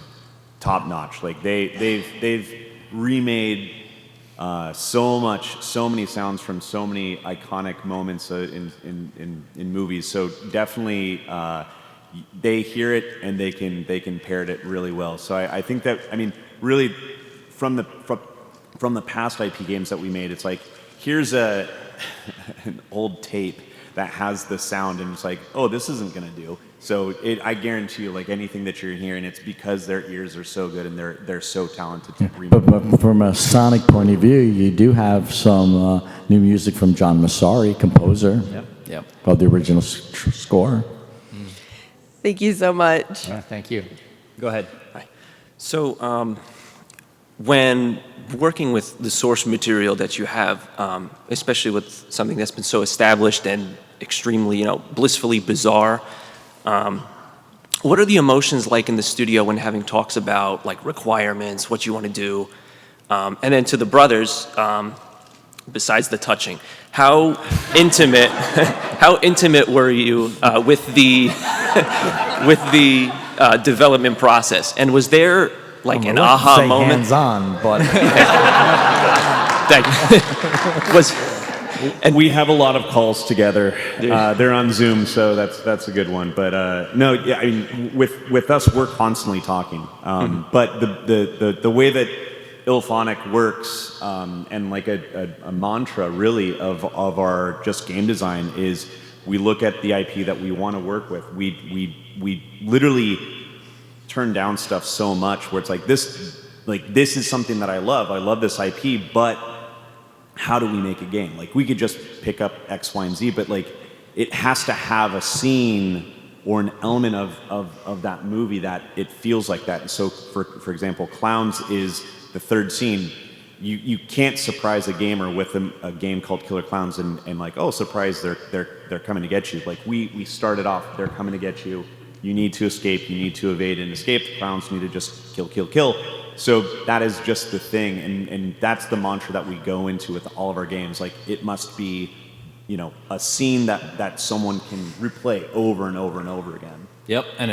[SPEAKER 4] top notch. They've remade so many sounds from so many iconic moments in movies. So definitely, they hear it and they can parrot it really well. So I think that really from the past IP games that we made, it's here's an old tape that has the sound, and it's oh, this isn't gonna do. So I guarantee you, anything that you're hearing, it's because their ears are so good and they're so talented to remake.
[SPEAKER 5] But from a sonic point of view, you do have some new music from John Massari, composer.
[SPEAKER 6] Yep. Yep.
[SPEAKER 5] About the original score.
[SPEAKER 8] Thank you so much.
[SPEAKER 3] Thank you.
[SPEAKER 6] Go ahead.
[SPEAKER 9] So, when working with the source material that you have, especially with something that's been so established and extremely, blissfully bizarre, what are the emotions like in the studio when having talks about like requirements, what you want to do, and then to the brothers, besides the touching, how intimate, how intimate were you with the with the development process, and was there like an aha moment?
[SPEAKER 5] Hands-on, but
[SPEAKER 4] And we have a lot of calls together. They're on Zoom, so that's a good one. But no, yeah, I mean, with us, we're constantly talking. But the way that IllFonic works, and like a mantra really of our just game design is, we look at the IP that we want to work with. We literally turn down stuff so much where it's like this is something that I love. I love this IP, but how do we make a game? Like, we could just pick up X, Y, and Z, but like, it has to have a scene or an element of that movie that it feels like that. And so, for example, Klowns is the third scene. You can't surprise a gamer with a game called Killer Klowns and like, oh, surprise, they're coming to get you. Like, we started off, they're coming to get you. You need to escape. You need to evade and escape. The clowns need to just kill, kill, kill. So that is just the thing, and that's the mantra that we go into with all of our games. Like, it must be, a scene that someone can replay over and over and over again.
[SPEAKER 6] Yep, and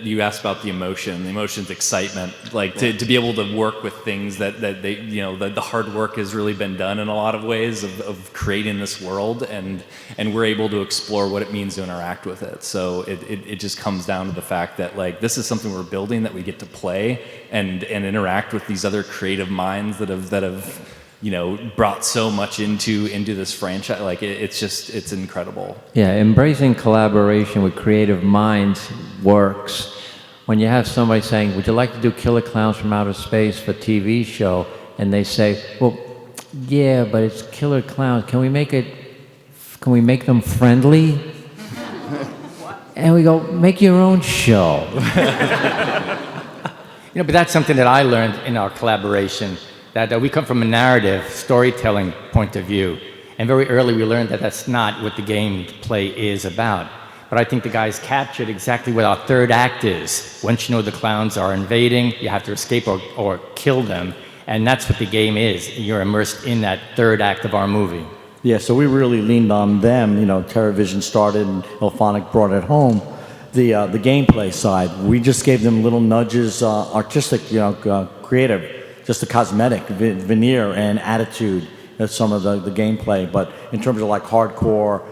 [SPEAKER 6] you asked about the emotion. The emotion's excitement, like to be able to work with things that they, the hard work has really been done in a lot of ways of creating this world, and we're able to explore what it means to interact with it. So it just comes down to the fact that like, this is something we're building that we get to play and interact with these other creative minds that have brought so much into this franchise. Like, it's incredible.
[SPEAKER 2] Yeah, embracing collaboration with creative minds works. When you have somebody saying, would you like to do Killer Klowns from Outer Space for TV show? And they say, well, yeah, but it's Killer Klowns. Can we make them friendly? And we go, make your own show.
[SPEAKER 3] But that's something that I learned in our collaboration, that we come from a narrative storytelling point of view. And very early we learned that that's not what the gameplay is about. But I think the guys captured exactly what our third act is. Once you know the clowns are invading, you have to escape or kill them. And that's what the game is. You're immersed in that third act of our movie.
[SPEAKER 5] yeah, so we really leaned on them. TerraVision started and IllFonic brought it home. The gameplay side, we just gave them little nudges, artistic, creative, just the cosmetic veneer and attitude of some of the gameplay. But in terms of like hardcore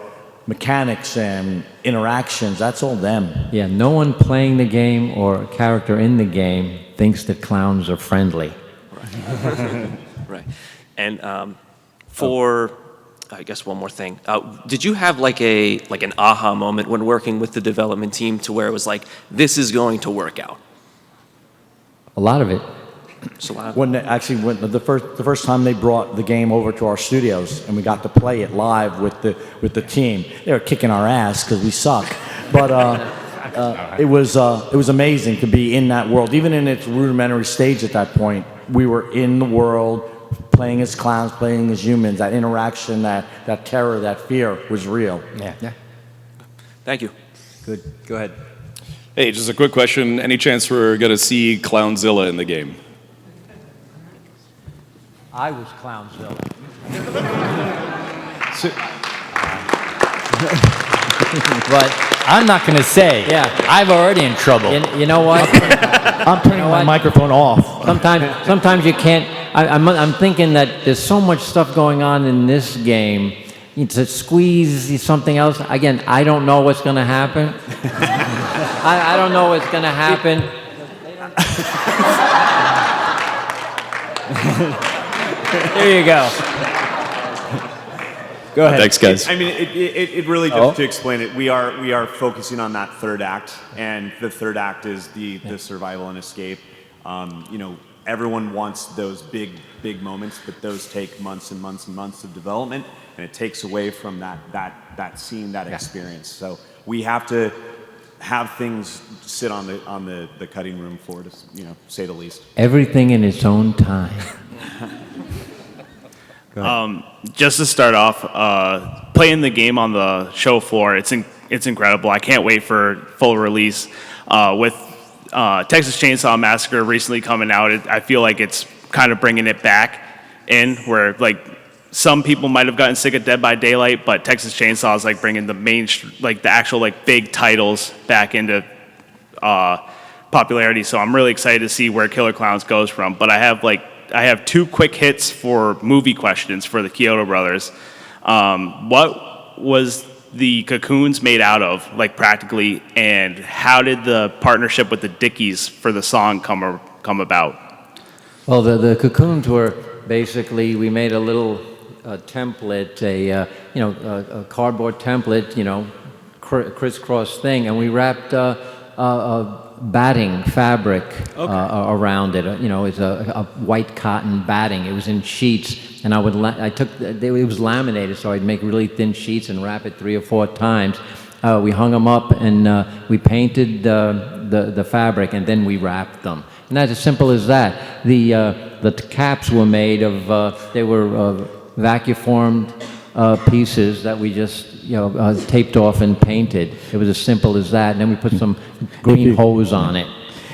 [SPEAKER 5] mechanics and interactions, that's all them.
[SPEAKER 2] Yeah, no one playing the game or a character in the game thinks that clowns are friendly.
[SPEAKER 9] Right. And for, I guess one more thing, did you have like an aha moment when working with the development team to where it was like, this is going to work out?
[SPEAKER 2] A lot of it.
[SPEAKER 5] When the first time they brought the game over to our studios and we got to play it live with the team, they were kicking our ass because we suck. But it was amazing to be in that world, even in its rudimentary stage at that point. We were in the world, playing as clowns, playing as humans. That interaction, that terror, that fear was real.
[SPEAKER 3] Yeah.
[SPEAKER 9] Thank you.
[SPEAKER 6] Good. Go ahead.
[SPEAKER 10] Hey, just a quick question. Any chance we're going to see Clownzilla in the game?
[SPEAKER 2] I was Clownzilla.
[SPEAKER 3] But I'm not going to say.
[SPEAKER 2] Yeah.
[SPEAKER 3] I'm already in trouble.
[SPEAKER 2] You know what?
[SPEAKER 5] I'm turning my microphone off.
[SPEAKER 2] Sometimes you can't. I'm thinking that there's so much stuff going on in this game. To squeeze something else. Again, I don't know what's going to happen. I don't know what's going to happen. There you go.
[SPEAKER 5] Go ahead.
[SPEAKER 10] Thanks, guys.
[SPEAKER 4] I mean, it really, just to explain it, we are focusing on that third act, and the third act is the survival and escape. everyone wants those big moments, but those take months and months and months of development, and it takes away from that scene, that experience. So we have to have things sit on the cutting room floor, to say the least.
[SPEAKER 2] Everything in its own time.
[SPEAKER 11] Just to start off, playing the game on the show floor, it's incredible. I can't wait for full release. With Texas Chainsaw Massacre recently coming out, I feel like it's kind of bringing it back in, where like some people might have gotten sick of Dead by Daylight, but Texas Chainsaw is like bringing the the actual like big titles back into popularity. So I'm really excited to see where Killer Klowns goes from. But I have two quick hits for movie questions for the Chiodo Brothers. What was the cocoons made out of, like practically, and how did the partnership with the Dickies for the song come about?
[SPEAKER 2] Well, the cocoons were basically, we made a little template, a cardboard template, crisscross thing, and we wrapped batting fabric around it. It's a white cotton batting. It was in sheets, and it was laminated, so I'd make really thin sheets and wrap it 3 or 4 times. We hung them up, and we painted the fabric, and then we wrapped them. And that's as simple as that. The caps were made of, they were vacuum-formed pieces that we just taped off and painted. It was as simple as that. And then we put some green hose on it.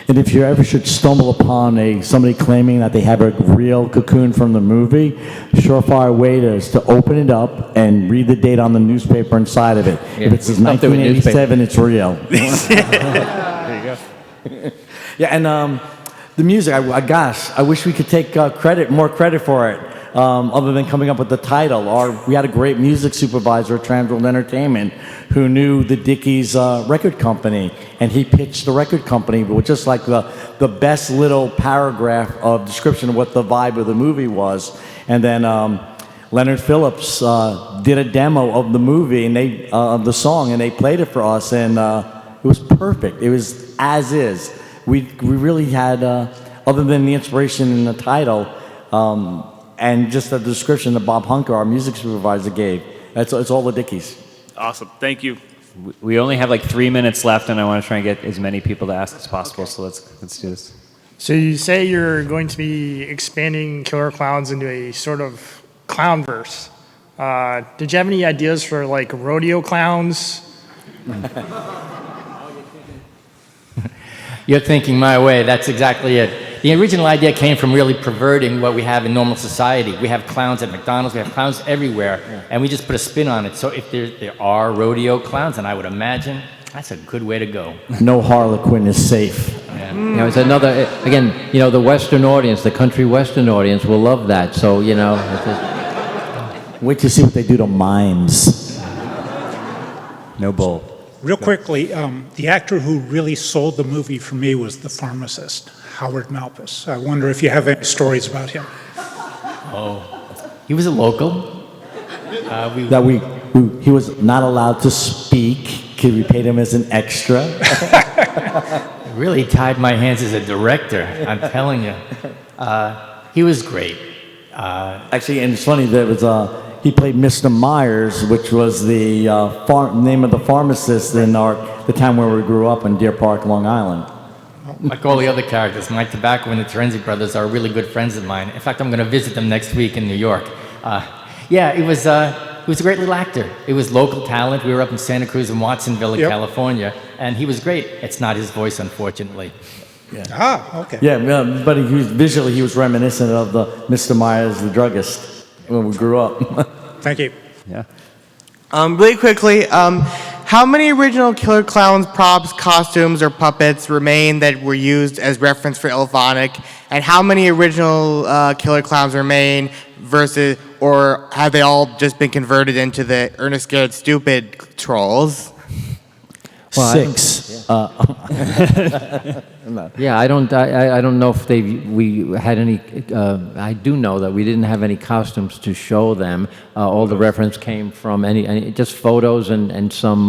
[SPEAKER 5] And if you ever should stumble upon somebody claiming that they have a real cocoon from the movie, surefire way is to open it up and read the date on the newspaper inside of it.
[SPEAKER 2] Yeah,
[SPEAKER 5] if it says 1987, it's real. There you go. Yeah, and the music, I wish we could take more credit for it. Other than coming up with the title. We had a great music supervisor at Transworld Entertainment who knew the Dickies record company, and he pitched the record company with just like the best little paragraph of description of what the vibe of the movie was. And then Leonard Phillips did a demo of the movie and of the song, and they played it for us, and it was perfect. It was as is. We really had, other than the inspiration in the title, and just the description that Bob Hunker, our music supervisor, gave. It's all the Dickies.
[SPEAKER 11] Awesome. Thank you.
[SPEAKER 1] We only have like 3 minutes left, and I want to try and get as many people to ask as possible. So let's do this.
[SPEAKER 12] So you say you're going to be expanding Killer Klowns into a sort of clownverse. Did you have any ideas for like rodeo clowns?
[SPEAKER 3] You're thinking my way. That's exactly it. The original idea came from really perverting what we have in normal society. We have clowns at McDonald's, we have clowns everywhere, and we just put a spin on it. So if there are rodeo clowns, and I would imagine that's a good way to go.
[SPEAKER 5] No Harlequin is safe.
[SPEAKER 2] Yeah. It's another, again, the Western audience, the country Western audience will love that. So,
[SPEAKER 5] wait to see what they do to mimes.
[SPEAKER 1] No bull.
[SPEAKER 13] Real quickly, the actor who really sold the movie for me was the pharmacist, Howard Malpas. I wonder if you have any stories about him.
[SPEAKER 3] Oh, he was a local.
[SPEAKER 5] He was not allowed to speak because we paid him as an extra.
[SPEAKER 3] Really tied my hands as a director, I'm telling you. He was great.
[SPEAKER 5] Actually, and it's funny, he played Mr. Myers, which was the name of the pharmacist in the town where we grew up in Deer Park, Long Island.
[SPEAKER 3] Like all the other characters, Mike Tobacco and the Terenzi brothers are really good friends of mine. In fact, I'm going to visit them next week in New York. He was a great little actor. It was local talent. We were up in Santa Cruz and Watsonville in California, and he was great. It's not his voice, unfortunately.
[SPEAKER 5] Yeah.
[SPEAKER 13] Ah, okay.
[SPEAKER 5] Yeah, but he was reminiscent of the Mr. Myers, the druggist, when we grew up.
[SPEAKER 13] Thank you.
[SPEAKER 1] Yeah.
[SPEAKER 14] Really quickly, how many original Killer Klowns props, costumes, or puppets remain that were used as reference for IllFonic? And how many original Killer Klowns remain or have they all just been converted into the Ernest Scared Stupid trolls?
[SPEAKER 5] Well, 6.
[SPEAKER 2] Yeah, I don't know if we had any. I do know that we didn't have any costumes to show them. All the reference came from just photos and some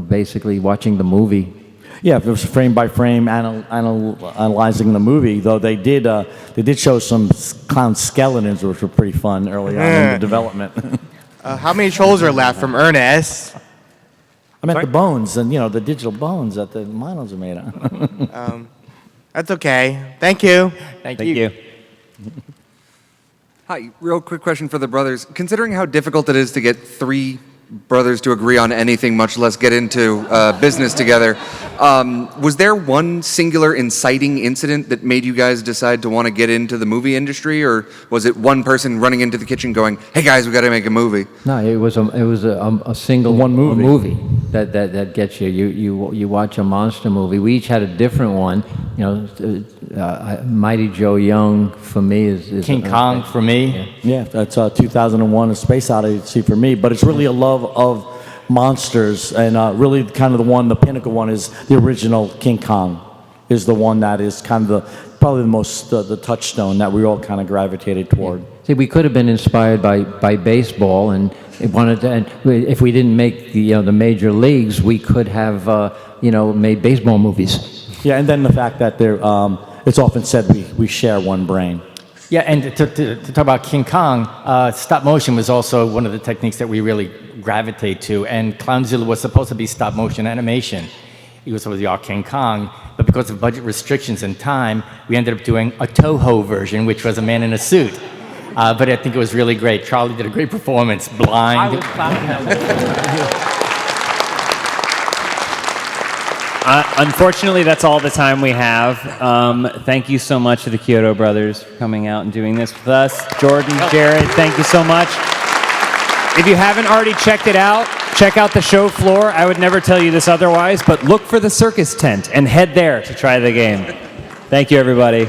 [SPEAKER 2] basically watching the movie.
[SPEAKER 5] Yeah, if it was frame by frame analyzing the movie, though they did show some clown skeletons, which were pretty fun early on in the development.
[SPEAKER 14] How many trolls are left from Ernest?
[SPEAKER 5] I meant the bones and the digital bones that the models are made of.
[SPEAKER 14] That's okay. Thank you.
[SPEAKER 1] Thank you.
[SPEAKER 15] Hi, real quick question for the brothers. Considering how difficult it is to get three brothers to agree on anything, much less get into business together, was there one singular inciting incident that made you guys decide to want to get into the movie industry, or was it one person running into the kitchen going, "Hey guys, we got to make a movie"?
[SPEAKER 2] No, it was a single movie that gets you. You watch a monster movie. We each had a different one. Mighty Joe Young for me is
[SPEAKER 3] King Kong for me.
[SPEAKER 5] Yeah, that's 2001: A Space Odyssey for me. But it's really a love of monsters, and really kind of the pinnacle one is the original King Kong. Is the one that is kind of probably the most the touchstone that we all kind of gravitated toward.
[SPEAKER 2] See, we could have been inspired by baseball, and if we didn't make the major leagues, we could have made baseball movies.
[SPEAKER 5] Yeah, and then the fact that it's often said we share one brain.
[SPEAKER 3] Yeah, and to talk about King Kong, stop motion was also one of the techniques that we really gravitate to, and Clownzilla was supposed to be stop motion animation. He was supposed to be our King Kong, but because of budget restrictions and time, we ended up doing a Toho version, which was a man in a suit. But I think it was really great. Charlie did a great performance, blind.
[SPEAKER 1] Unfortunately, that's all the time we have. Thank you so much to the Chiodo Brothers for coming out and doing this with us. Jordan, Jared, thank you so much. If you haven't already checked it out, check out the show floor. I would never tell you this otherwise, but look for the circus tent and head there to try the game. Thank you, everybody.